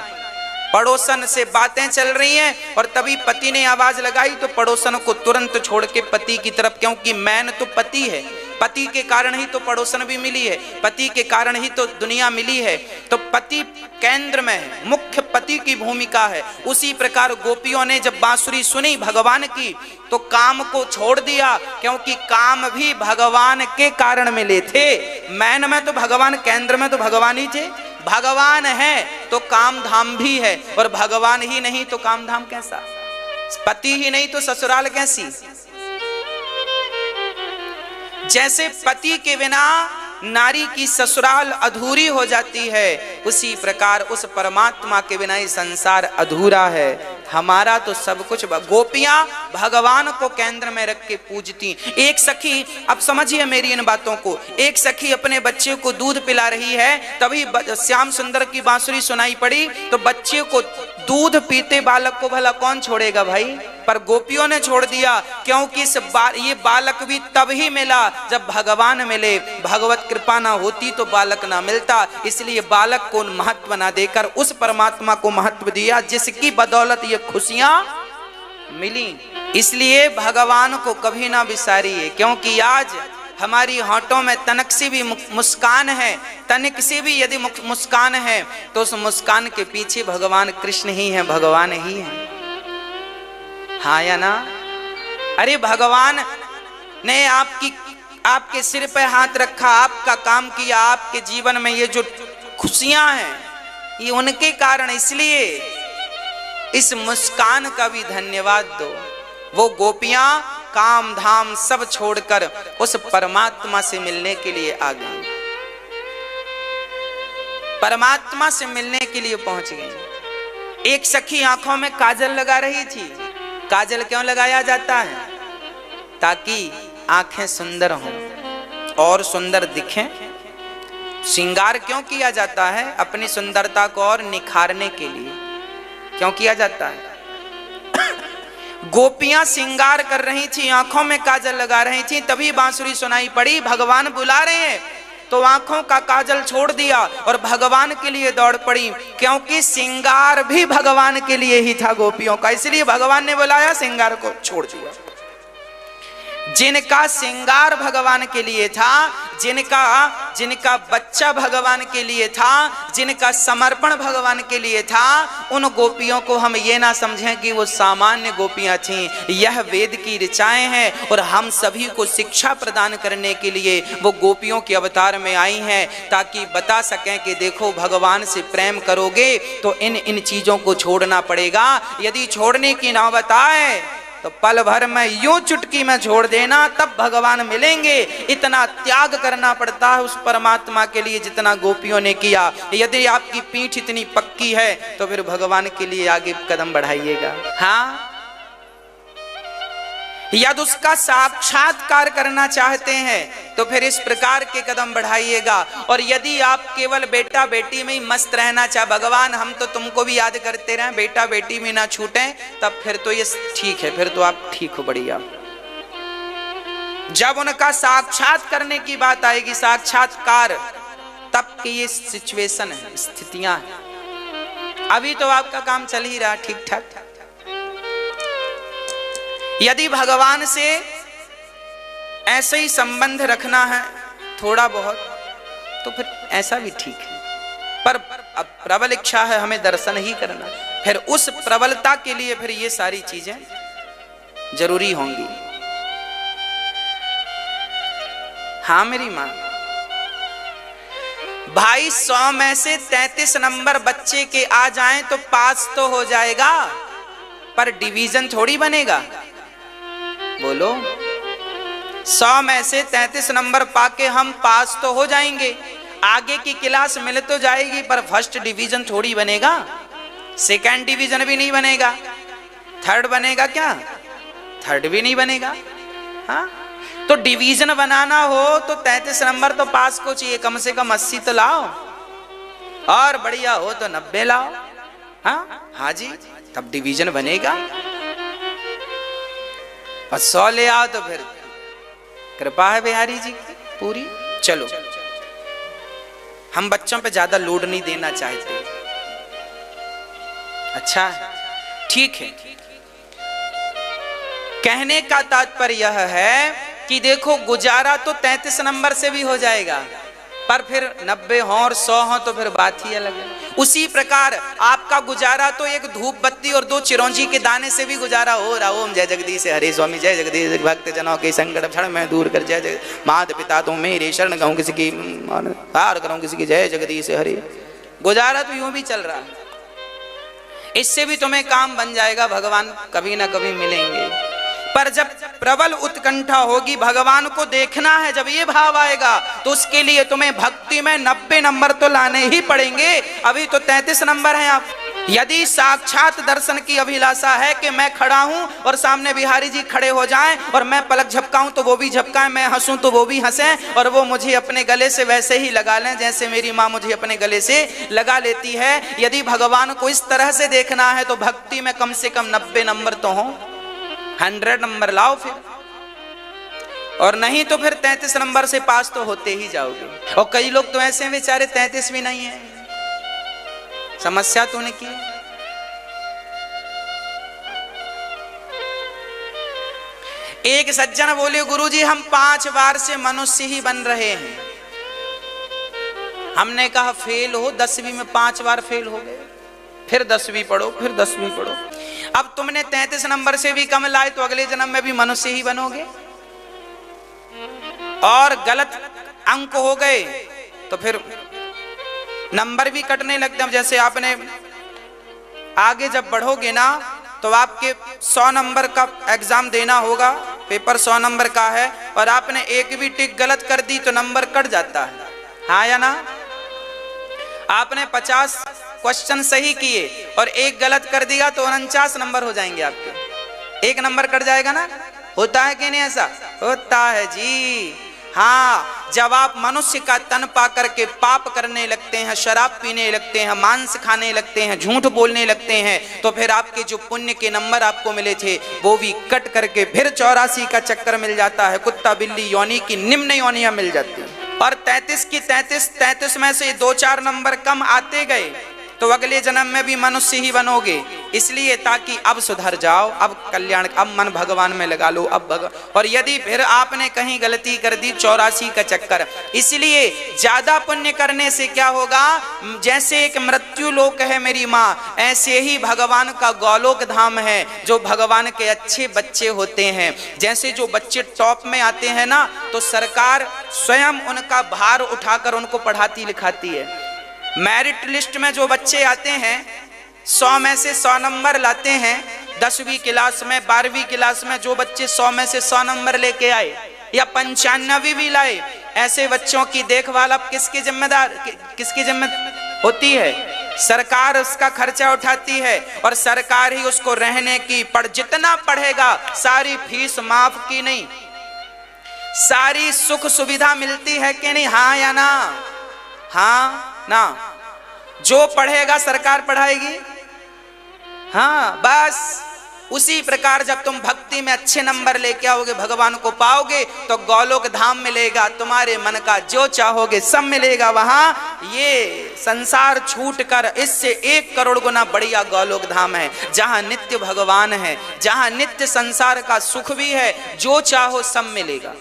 पड़ोसन से बातें चल रही हैं और तभी पति ने आवाज लगाई तो पड़ोसन को तुरंत छोड़ के पति की तरफ, क्योंकि मैन तो पति है, पति के कारण ही तो पड़ोसन भी मिली है, पति के कारण ही तो दुनिया मिली है। तो पति केंद्र में है, मुख्य पति की भूमिका है। उसी प्रकार गोपियों ने जब बांसुरी सुनी भगवान की तो काम को छोड़ दिया, क्योंकि काम भी भगवान के कारण मिले थे। मैन में तो भगवान, केंद्र में तो भगवान ही थे। भगवान है तो काम धाम भी है, और भगवान ही नहीं तो काम धाम कैसा? पति ही नहीं तो ससुराल कैसी? जैसे पति के बिना नारी की ससुराल अधूरी हो जाती है, उसी प्रकार उस परमात्मा के बिना ही संसार अधूरा है। हमारा तो सब कुछ। गोपियां भगवान को केंद्र में रख के पूजती। एक सखी, अब समझिए मेरी इन बातों को, एक सखी अपने बच्चे को दूध पिला रही है, तभी श्याम सुंदर की बांसुरी सुनाई पड़ी, तो बच्चे को, दूध पीते बालक को भला कौन छोड़ेगा भाई? पर गोपियों ने छोड़ दिया, क्योंकि ये बालक भी तब ही मिला जब भगवान मिले। भगवत कृपा ना होती तो बालक ना मिलता, इसलिए बालक को महत्व ना देकर उस परमात्मा को महत्व दिया जिसकी बदौलत ये खुशियां मिली। इसलिए भगवान को कभी ना बिसारिए, क्योंकि आज हमारी होंठों में तनक सी भी मुस्कान है, तनिक सी भी यदि मुस्कान है तो उस मुस्कान के पीछे भगवान कृष्ण ही है, भगवान ही है। हाँ या ना? अरे भगवान ने आपके सिर पे हाथ रखा, आपका काम किया, आपके जीवन में ये जो खुशियां हैं ये उनके कारण। इसलिए इस मुस्कान का भी धन्यवाद दो। वो गोपियां काम धाम सब छोड़कर उस परमात्मा से मिलने के लिए आ गई, परमात्मा से मिलने के लिए पहुंच गई। एक सखी आंखों में काजल लगा रही थी। काजल क्यों लगाया जाता है? ताकि आंखें सुंदर हों और सुंदर दिखें। श्रृंगार क्यों किया जाता है? अपनी सुंदरता को और निखारने के लिए क्यों किया जाता है? गोपियां श्रृंगार कर रही थी, आंखों में काजल लगा रही थी, तभी बांसुरी सुनाई पड़ी, भगवान बुला रहे हैं। तो आंखों का काजल छोड़ दिया और भगवान के लिए दौड़ पड़ी, क्योंकि श्रृंगार भी भगवान के लिए ही था गोपियों का। इसलिए भगवान ने बुलाया, श्रृंगार को छोड़ दिया। जिनका श्रृंगार भगवान के लिए था, जिनका बच्चा भगवान के लिए था, जिनका समर्पण भगवान के लिए था, उन गोपियों को हम ये ना समझें कि वो सामान्य गोपियां थीं। यह वेद की ऋचाएं हैं और हम सभी को शिक्षा प्रदान करने के लिए वो गोपियों के अवतार में आई हैं, ताकि बता सकें कि देखो भगवान से प्रेम करोगे तो इन चीजों को छोड़ना पड़ेगा। यदि छोड़ने की नौबत आए तो पल भर में यूं चुटकी में छोड़ देना, तब भगवान मिलेंगे। इतना त्याग करना पड़ता है उस परमात्मा के लिए जितना गोपियों ने किया। यदि आपकी पीठ इतनी पक्की है तो फिर भगवान के लिए आगे कदम बढ़ाइएगा। हाँ, यदि उसका साक्षात्कार करना चाहते हैं तो फिर इस प्रकार के कदम बढ़ाइएगा। और यदि आप केवल बेटा बेटी में ही मस्त रहना चाहे, भगवान हम तो तुमको भी याद करते रहें, बेटा बेटी में ना छूटें, तब फिर तो ये ठीक है, फिर तो आप ठीक हो, बढ़िया। जब उनका साक्षात करने की बात आएगी, साक्षात्कार, तब की ये सिचुएशन है, स्थितियां हैं। अभी तो आपका काम चल ही रहा ठीक ठाक। यदि भगवान से ऐसे ही संबंध रखना है थोड़ा बहुत, तो फिर ऐसा भी ठीक है, पर अब प्रबल इच्छा है हमें दर्शन ही करना, फिर उस प्रबलता के लिए फिर ये सारी चीजें जरूरी होंगी। हाँ मेरी मां, भाई 100 में से 33 नंबर बच्चे के आ जाएं तो पास तो हो जाएगा, पर डिवीजन थोड़ी बनेगा। बोलो, 100 में से 33 नंबर पाके हम पास तो हो जाएंगे, आगे की क्लास मिल तो जाएगी, पर फर्स्ट डिवीजन थोड़ी बनेगा, सेकंड डिवीजन भी नहीं बनेगा, थर्ड बनेगा क्या? थर्ड भी नहीं बनेगा। हाँ, तो डिवीजन बनाना हो तो 33 नंबर तो पास को चाहिए, कम से कम 80 तो लाओ, और बढ़िया हो तो 90 लाओ। हाँ जी, तब डिवीजन बनेगा। और 100 ले आओ तो फिर कृपा है बिहारी जी की पूरी। चलो, हम बच्चों पे ज्यादा लोड नहीं देना चाहते। अच्छा, ठीक है। कहने का तात्पर्य यह है कि देखो, गुजारा तो 33 नंबर से भी हो जाएगा, पर फिर 90 हो और 100 हो तो फिर बात ही अलग है। उसी प्रकार आपका गुजारा तो एक धूप बत्ती और 2 चिरौंजी के दाने से भी गुजारा हो रहा। ओम जय जगदीश हरे स्वामी, जय जगदीश भक्त जनों के संकट क्षण में दूर कर, जय जय माता पिता तुम मेरे शरण कहूं किसी की हार करूं किसी की, जय जगदीश हरे। गुजारा तो यूं भी चल रहा है, इससे भी तुम्हें काम बन जाएगा, भगवान कभी ना कभी मिलेंगे। पर जब प्रबल उत्कंठा होगी, भगवान को देखना है, जब ये भाव आएगा, तो उसके लिए तुम्हें भक्ति में 90 नंबर तो लाने ही पड़ेंगे। अभी तो 33 नंबर हैं आप। यदि साक्षात दर्शन की अभिलाषा है कि मैं खड़ा हूं और सामने बिहारी जी खड़े हो जाएं और मैं पलक झपकाऊं तो वो भी झपकाएं, मैं हंसूं तो वो भी हंसें, और वो मुझे अपने गले से वैसे ही लगा लें जैसे मेरी माँ मुझे अपने गले से लगा लेती है। यदि भगवान को इस तरह से देखना है तो भक्ति में कम से कम 90 नंबर तो हो, 100 नंबर लाओ फिर, और नहीं तो फिर 33 नंबर से पास तो होते ही जाओगे। और कई लोग तो ऐसे बेचारे 33 भी नहीं है, समस्या तो उन्हें की। एक सज्जन बोले, गुरुजी हम 5 बार से मनुष्य ही बन रहे हैं। हमने कहा फेल हो, 10वीं में 5 बार फेल हो गए, फिर 10वीं पढ़ो, फिर 10वीं पढ़ो। अब तुमने 33 नंबर से भी कम लाए तो अगले जन्म में भी मनुष्य ही बनोगे, और गलत अंक हो गए तो फिर नंबर भी कटने लगते हैं। जैसे आपने आगे जब बढ़ोगे ना तो आपके 100 नंबर का एग्जाम देना होगा, पेपर 100 नंबर का है, और आपने एक भी टिक गलत कर दी तो नंबर कट जाता है, हाँ या ना? आपने 50 क्वेश्चन सही किए और एक गलत कर दिया तो 49 नंबर हो जाएंगे आपके, एक नंबर कट जाएगा ना। होता है कि नहीं ऐसा? होता है जी। हाँ, जब आप मनुष्य का तन पा करके पाप करने लगते हैं, शराब पीने लगते हैं, मांस खाने लगते हैं, झूठ बोलने लगते हैं, तो फिर आपके जो पुण्य के नंबर आपको मिले थे वो भी कट करके फिर 84 का चक्कर मिल जाता है, कुत्ता बिल्ली योनि की निम्न योनियां मिल जाती हैं। और 33 की 33 में से 2-4 नंबर कम आते गए तो अगले जन्म में भी मनुष्य ही बनोगे। इसलिए ताकि अब सुधर जाओ, अब कल्याण, अब मन भगवान में लगा लो, अब और यदि फिर आपने कहीं गलती कर दी 84 का चक्कर। इसलिए ज्यादा पुण्य करने से क्या होगा, जैसे एक मृत्यु लोक है मेरी माँ, ऐसे ही भगवान का गौलोक धाम है जो भगवान के अच्छे बच्चे होते हैं। जैसे जो बच्चे टॉप में आते हैं ना, तो सरकार स्वयं उनका भार उठाकर उनको पढ़ाती लिखाती है। मेरिट लिस्ट में जो बच्चे आते हैं 100 में से 100 नंबर लाते हैं, 10वीं क्लास में 12वीं क्लास में जो बच्चे 100 में से 100 नंबर लेके आए या 95 भी लाए, ऐसे बच्चों की देखभाल अब किसकी जिम्मेदार होती है? सरकार उसका खर्चा उठाती है और सरकार ही उसको रहने की जितना पढ़ेगा सारी फीस माफ की नहीं, सारी सुख सुविधा मिलती है कि नहीं, हाँ या ना, हाँ ना। जो पढ़ेगा सरकार पढ़ाएगी, हाँ। बस उसी प्रकार जब तुम भक्ति में अच्छे नंबर लेके आओगे, भगवान को पाओगे, तो गोलोक धाम मिलेगा, तुम्हारे मन का जो चाहोगे सब मिलेगा वहां। ये संसार छूटकर इससे 1 करोड़ गुना बढ़िया गोलोक धाम है, जहां नित्य भगवान है, जहां नित्य संसार का सुख भी है, जो चाहो सब मिलेगा।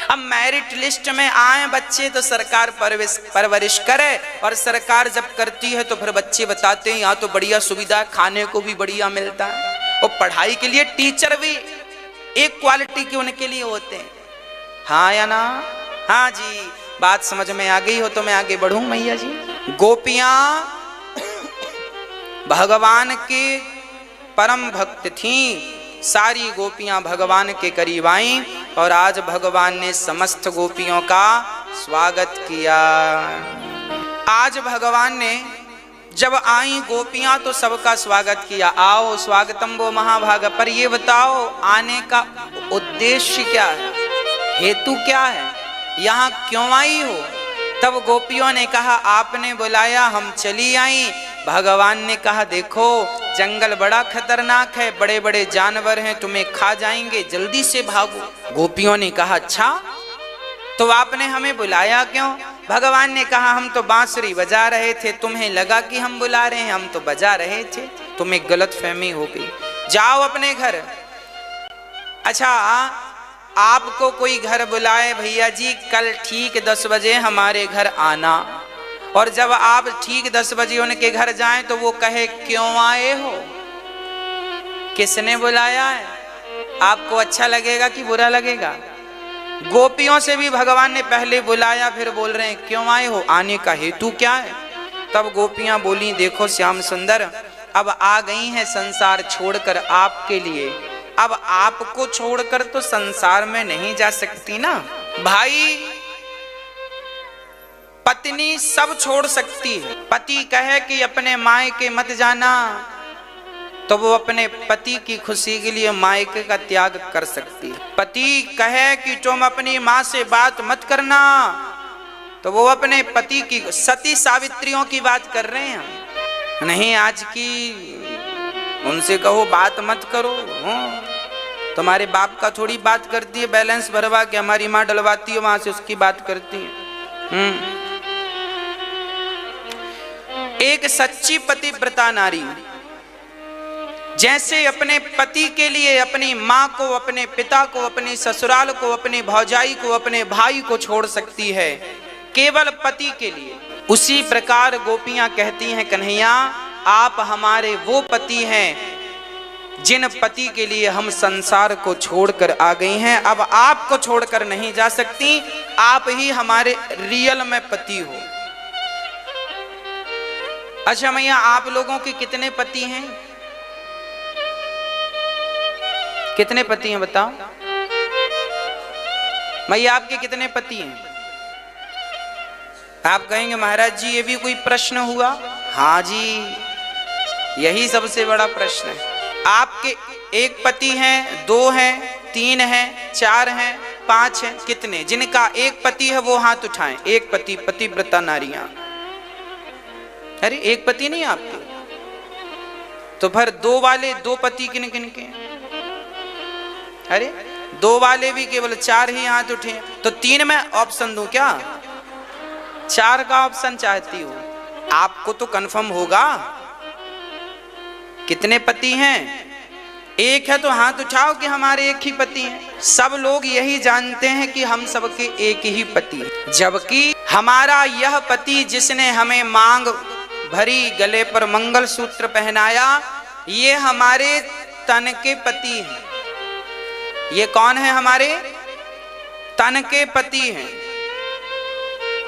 अब मेरिट लिस्ट में आए बच्चे तो सरकार परवरिश करे, और सरकार जब करती है तो फिर बच्चे बताते हैं यहाँ तो बढ़िया सुविधा, खाने को भी बढ़िया मिलता है, और पढ़ाई के लिए टीचर भी एक क्वालिटी के उनके लिए होते हैं, हाँ या ना, हाँ जी। बात समझ में आ गई हो तो मैं आगे बढ़ूं मैया जी। गोपियां भगवान के परम भक्त थीं, सारी गोपियां भगवान के करीब आईं, और आज भगवान ने समस्त गोपियों का स्वागत किया। आज भगवान ने जब आई गोपियां तो सबका स्वागत किया, आओ स्वागतम वो महाभागा। पर ये बताओ आने का उद्देश्य क्या है, हेतु क्या है, यहाँ क्यों आई हो? तब गोपियों ने कहा आपने बुलाया हम चली आई। भगवान ने कहा देखो जंगल बड़ा खतरनाक है, बड़े बड़े जानवर हैं, तुम्हें खा जाएंगे, जल्दी से भागो। गोपियों ने कहा अच्छा तो आपने हमें बुलाया क्यों? भगवान ने कहा हम तो बांसुरी बजा रहे थे, तुम्हें लगा कि हम बुला रहे हैं, हम तो बजा रहे थे, तुम्हें गलतफहमी हो गई, जाओ अपने घर। अच्छा आपको कोई घर बुलाए भैया जी कल ठीक 10 बजे हमारे घर आना, और जब आप ठीक 10 बजे उनके घर जाएं तो वो कहे क्यों आए हो, किसने बुलाया है, आपको अच्छा लगेगा कि बुरा लगेगा? गोपियों से भी भगवान ने पहले बुलाया, फिर बोल रहे हैं क्यों आए हो, आने का हेतु क्या है? तब गोपियां बोली देखो श्याम सुंदर अब आ गई हैं संसार छोड़कर आपके लिए, अब आपको छोड़कर तो संसार में नहीं जा सकती ना भाई। पत्नी सब छोड़ सकती है, पति कहे कि अपने मायके मत जाना तो वो अपने पति की खुशी के लिए मायके का त्याग कर सकती है। पति कहे कि तुम अपनी माँ से बात मत करना तो वो अपने पति की, सती सावित्रियों की बात कर रहे हैं, नहीं आज की उनसे कहो बात मत करो, तुम्हारे बाप का थोड़ी बात करती है, बैलेंस भरवा के हमारी माँ डलवाती है वहां से उसकी बात करती है। एक सच्ची पतिव्रता नारी जैसे अपने पति के लिए अपनी माँ को, अपने पिता को, अपने ससुराल को, अपने भौजाई को, अपने भाई को छोड़ सकती है केवल पति के लिए, उसी प्रकार गोपियां कहती हैं कन्हैया आप हमारे वो पति हैं जिन पति के लिए हम संसार को छोड़कर आ गई हैं, अब आपको छोड़कर नहीं जा सकती, आप ही हमारे रियल में पति हो। अच्छा मैया आप लोगों के कितने पति हैं, कितने पति हैं बताओ मैया, आपके कितने पति हैं? आप कहेंगे महाराज जी ये भी कोई प्रश्न हुआ? हाँ जी यही सबसे बड़ा प्रश्न है। आपके एक पति हैं, 2 हैं, 3 हैं, 4 हैं, 5 हैं, कितने? जिनका एक पति है वो हाथ उठाएं। एक पति, पतिव्रता नारियां। अरे एक पति नहीं आपके, तो फिर 2 वाले 2 पति किन किन के? अरे 2 वाले भी केवल 4 ही हाथ उठे, तो 3 में ऑप्शन दूं क्या? 4 का ऑप्शन चाहती हो? आपको तो कंफर्म होगा कितने पति हैं? एक है तो हाथ उठाओ कि हमारे एक ही पति हैं। सब लोग यही जानते हैं कि हम सबके एक ही पति हैं, जबकि हमारा यह पति जिसने हमें मांग भरी, गले पर मंगल सूत्र पहनाया, ये हमारे तन के पति हैं। ये कौन है? हमारे तन के पति हैं।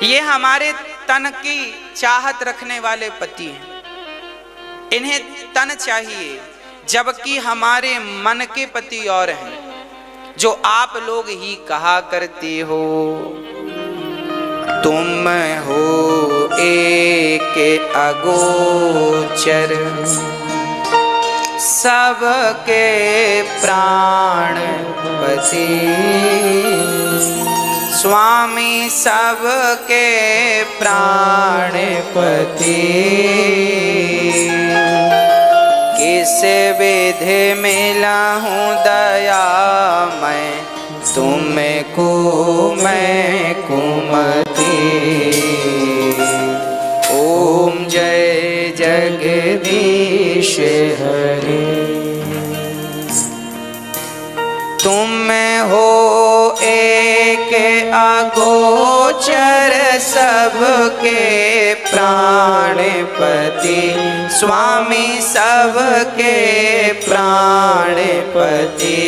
ये हमारे तन की चाहत रखने वाले पति हैं, इन्हें तन चाहिए, जबकि हमारे मन के पति और हैं जो आप लोग ही कहा करते हो तुम हो एक अगोचर सबके प्राणपति, स्वामी सबके प्राणपति। किस विधि मिला हूँ दया मैं तुमको, मैं कुमति। ओम जय जगदीश हरे। तुम हो एक अगोचर सबके प्राणपति, स्वामी सबके प्राणपति।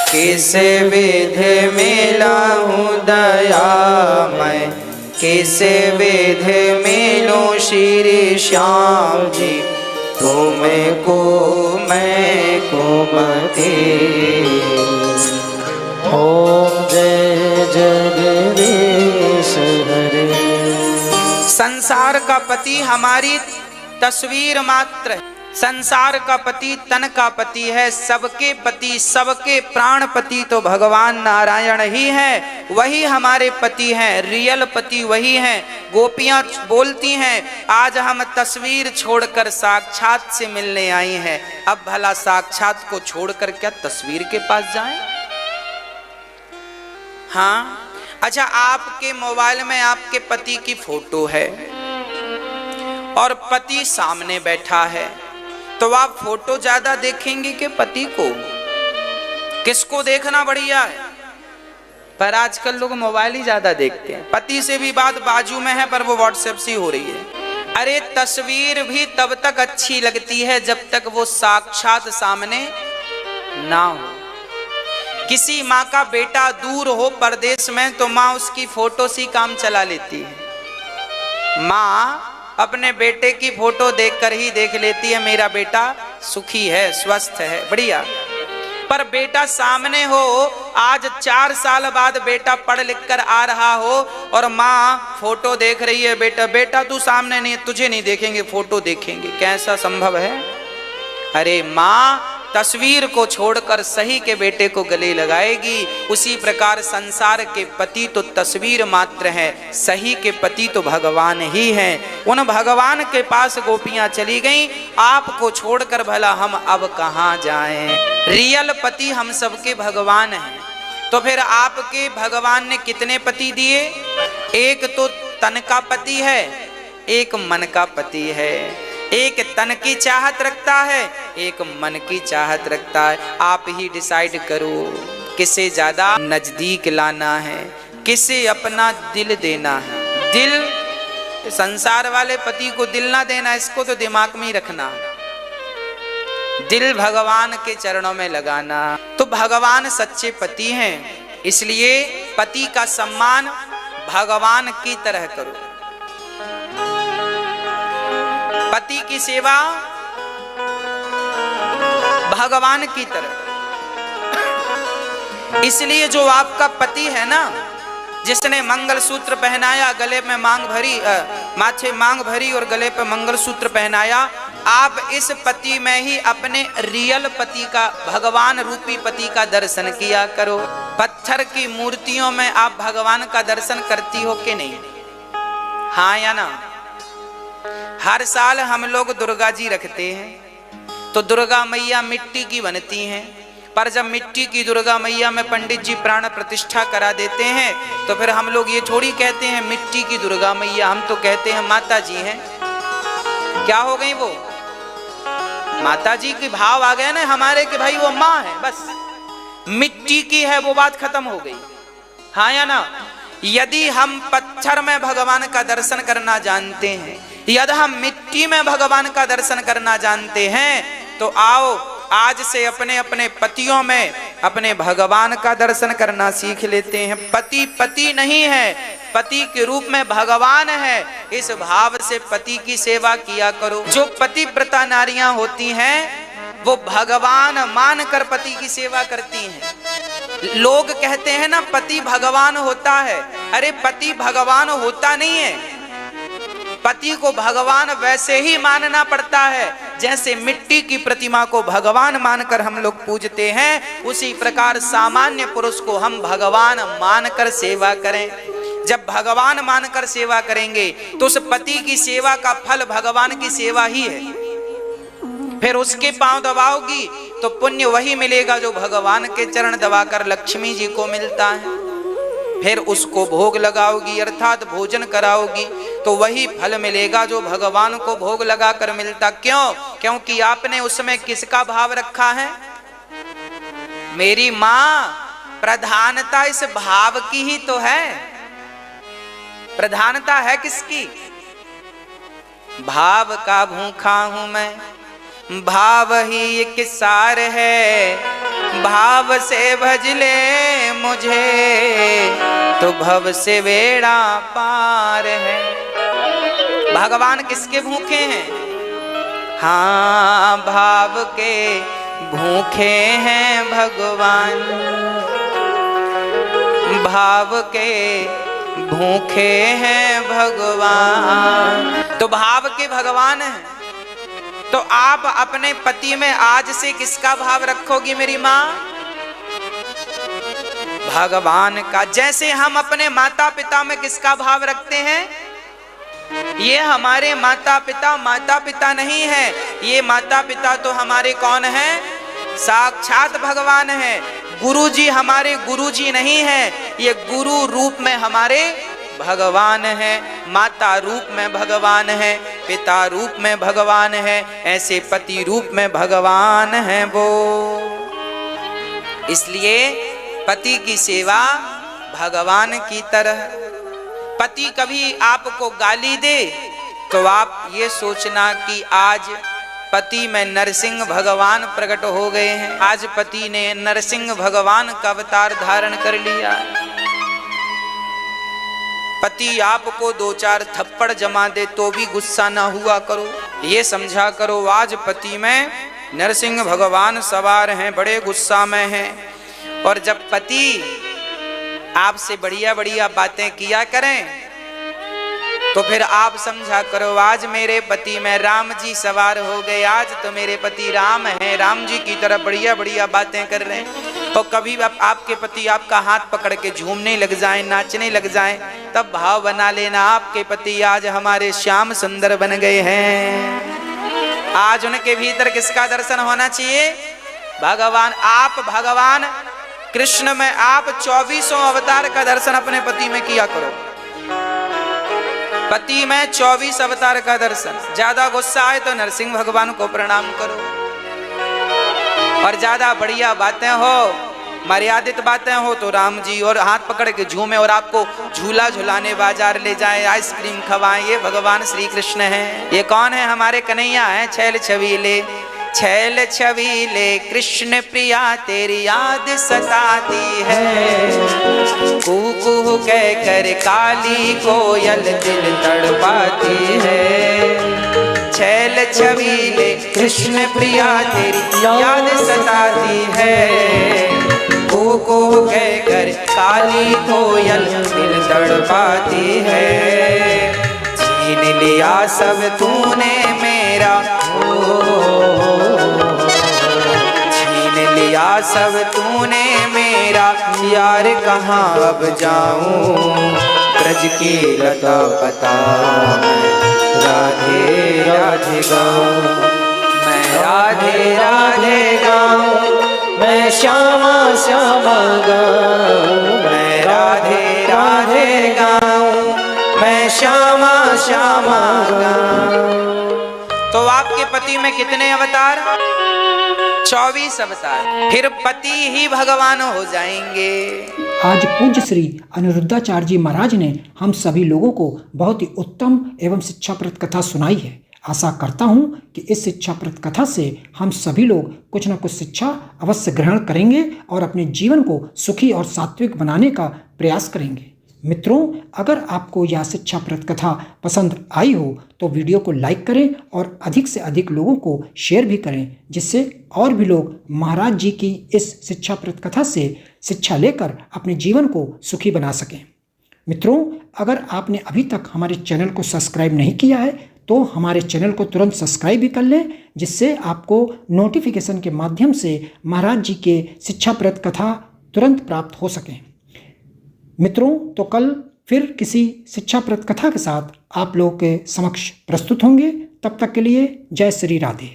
किस विधि मिला हूँ दया मैं, किस विधि मिलूं श्री श्याम जी तुमको, मैं कुमति। ओम जय जगदीश हरे। संसार का पति हमारी तस्वीर मात्र है। संसार का पति तन का पति है। सबके पति, सबके प्राणपति तो भगवान नारायण ही है। वही हमारे पति हैं, रियल पति वही हैं। गोपियां बोलती हैं आज हम तस्वीर छोड़कर साक्षात से मिलने आई हैं। अब भला साक्षात को छोड़कर क्या तस्वीर के पास जाएं? हाँ, अच्छा, आपके मोबाइल में आपके पति की फोटो है और पति सामने बैठा है, तो आप फोटो ज्यादा देखेंगे कि पति को? किसको देखना बढ़िया है? पर आजकल लोग मोबाइल ही ज्यादा देखते हैं। पति से भी बात बाजू में है पर वो व्हाट्सएप से हो रही है। अरे तस्वीर भी तब तक अच्छी लगती है जब तक वो साक्षात सामने ना हो। किसी माँ का बेटा दूर हो परदेश में तो माँ उसकी फोटो से काम चला लेती है। माँ अपने बेटे की फोटो देखकर ही देख लेती है मेरा बेटा सुखी है, स्वस्थ है, बढ़िया। पर बेटा सामने हो, आज 4 साल बाद बेटा पढ़ लिख कर आ रहा हो और माँ फोटो देख रही है, बेटा तू सामने नहीं, तुझे नहीं देखेंगे, फोटो देखेंगे। कैसा संभव है? अरे माँ तस्वीर को छोड़कर सही के बेटे को गले लगाएगी। उसी प्रकार संसार के पति तो तस्वीर मात्र हैं, सही के पति तो भगवान ही हैं। उन भगवान के पास गोपियां चली गईं। आपको छोड़कर भला हम अब कहां जाएं? रियल पति हम सबके भगवान हैं। तो फिर आपके भगवान ने कितने पति दिए? एक तो तन का पति है, एक मन का पति है। एक तन की चाहत रखता है, एक मन की चाहत रखता है। आप ही डिसाइड करो किसे ज्यादा नजदीक लाना है, किसे अपना दिल देना है। दिल, संसार वाले पति को दिल ना देना, इसको तो दिमाग में ही रखना। दिल भगवान के चरणों में लगाना। तो भगवान सच्चे पति हैं, इसलिए पति का सम्मान भगवान की तरह करो। पति की सेवा भगवान की तरह। इसलिए जो आपका पति है ना, जिसने मंगलसूत्र पहनाया, गले में मांग भरी, माथे मांग भरी और गले पे मंगलसूत्र पहनाया, आप इस पति में ही अपने रियल पति का, भगवान रूपी पति का दर्शन किया करो। पत्थर की मूर्तियों में आप भगवान का दर्शन करती हो कि नहीं? हाँ या ना? हर साल हम लोग दुर्गा जी रखते हैं तो दुर्गा मैया मिट्टी की बनती हैं। पर जब मिट्टी की दुर्गा मैया में पंडित जी प्राण प्रतिष्ठा करा देते हैं तो फिर हम लोग ये थोड़ी कहते हैं मिट्टी की दुर्गा मैया, हम तो कहते हैं माता जी हैं। क्या हो गई वो? माता जी के भाव आ गए ना हमारे कि भाई वो माँ है, बस मिट्टी की है, वो बात खत्म हो गई। हाँ या ना? यदि हम पत्थर में भगवान का दर्शन करना जानते हैं, यदि हम मिट्टी में भगवान का दर्शन करना जानते हैं, तो आओ आज से अपने अपने पतियों में अपने भगवान का दर्शन करना सीख लेते हैं। पति पति नहीं है, पति के रूप में भगवान है। इस भाव से पति की सेवा किया करो। जो पतिव्रता नारियां होती हैं वो भगवान मानकर पति की सेवा करती हैं। लोग कहते हैं ना पति भगवान होता है, अरे पति भगवान होता नहीं है। पति को भगवान वैसे ही मानना पड़ता है जैसे मिट्टी की प्रतिमा को भगवान मानकर हम लोग पूजते हैं, उसी प्रकार सामान्य पुरुष को हम भगवान मानकर सेवा करें। जब भगवान मानकर सेवा करेंगे तो उस पति की सेवा का फल भगवान की सेवा ही है। फिर उसके पांव दबाओगी तो पुण्य वही मिलेगा जो भगवान के चरण दबाकर लक्ष्मी जी को मिलता है। फिर उसको भोग लगाओगी अर्थात भोजन कराओगी तो वही फल मिलेगा जो भगवान को भोग लगाकर मिलता। क्यों? क्योंकि आपने उसमें किसका भाव रखा है? मेरी मां, प्रधानता इस भाव की ही तो है। प्रधानता है किसकी? भाव का भूखा हूं मैं, भाव ही एक सार है, भाव से भज ले मुझे तो भव से बेड़ा पार है। भगवान किसके भूखे हैं? हाँ, भाव के भूखे हैं भगवान, भाव के भूखे हैं भगवान। तो भाव के भगवान हैं। तो आप अपने पति में आज से किसका भाव रखोगी मेरी मां? भगवान का। जैसे हम अपने माता पिता में किसका भाव रखते हैं? ये हमारे माता पिता नहीं है, ये माता पिता तो हमारे कौन है? साक्षात भगवान है। गुरुजी हमारे गुरुजी नहीं है, ये गुरु रूप में हमारे भगवान है, माता रूप में भगवान है, पिता रूप में भगवान है, ऐसे पति रूप में भगवान है वो। इसलिए पति की सेवा भगवान की तरह। पति कभी आपको गाली दे तो आप ये सोचना कि आज पति में नरसिंह भगवान प्रकट हो गए हैं, आज पति ने नरसिंह भगवान का अवतार धारण कर लिया। पति आपको 2-4 थप्पड़ जमा दे तो भी गुस्सा ना हुआ करो, ये समझा करो आज पति में नरसिंह भगवान सवार हैं, बड़े गुस्सा में हैं। और जब पति आपसे बढ़िया बढ़िया बातें किया करें तो फिर आप समझा करो आज मेरे पति में राम जी सवार हो गए, आज तो मेरे पति राम हैं, राम जी की तरह बढ़िया बढ़िया बातें कर रहे हैं। तो कभी आपके पति आपका हाथ पकड़ के झूमने लग जाएं, नाचने लग जाएं, तब भाव बना लेना आपके पति आज हमारे श्याम सुंदर बन गए हैं। आज उनके भीतर किसका दर्शन होना चाहिए? भगवान। आप भगवान कृष्ण में आप 24 अवतार का दर्शन अपने पति में किया करो। पति में 24 अवतार का दर्शन। ज्यादा गुस्सा आए तो नरसिंह भगवान को प्रणाम करो, और ज्यादा बढ़िया बातें हो, मर्यादित बातें हो तो राम जी, और हाथ पकड़ के झूमे और आपको झूला झुलाने बाजार ले जाए, आइसक्रीम खवाएं, ये भगवान श्री कृष्ण हैं। ये कौन है? हमारे कन्हैया हैं, छैल छबीले, छैल छबीले कृष्ण प्रिया तेरी याद सताती है, कू कह कर काली कोयल दिल तड़पाती है। छैल छबीले कृष्ण प्रिया तेरी याद सताती है, कू कह कर काली कोयल दिल तड़पाती है। छीन लिया सब तूने मेरा, छीन लिया सब तूने मेरा, यार कहाँ अब जाऊं, ब्रज की लता पता राधे राधे गाऊं, मैं राधे राधे गाऊं, मैं श्यामा श्यामा गाऊं, मैं राधे राधे गाऊं, मैं श्यामा श्यामा गाऊं। तो आपके पति में कितने अवतार? 24 अवतार। फिर पति ही भगवान हो जाएंगे। आज पूज्य श्री अनिरुद्धाचार्य जी महाराज ने हम सभी लोगों को बहुत ही उत्तम एवं शिक्षाप्रद कथा सुनाई है। आशा करता हूँ कि इस शिक्षाप्रद कथा से हम सभी लोग कुछ न कुछ शिक्षा अवश्य ग्रहण करेंगे और अपने जीवन को सुखी और सात्विक बनाने का प्रयास करेंगे। मित्रों, अगर आपको यह शिक्षाप्रद कथा पसंद आई हो तो वीडियो को लाइक करें और अधिक से अधिक लोगों को शेयर भी करें, जिससे और भी लोग महाराज जी की इस शिक्षाप्रद कथा से शिक्षा लेकर अपने जीवन को सुखी बना सकें। मित्रों, अगर आपने अभी तक हमारे चैनल को सब्सक्राइब नहीं किया है तो हमारे चैनल को तुरंत सब्सक्राइब भी कर लें, जिससे आपको नोटिफिकेशन के माध्यम से महाराज जी के शिक्षाप्रद कथा तुरंत प्राप्त हो सकें। मित्रों, तो कल फिर किसी शिक्षाप्रद कथा के साथ आप लोगों के समक्ष प्रस्तुत होंगे। तब तक के लिए जय श्री राधे।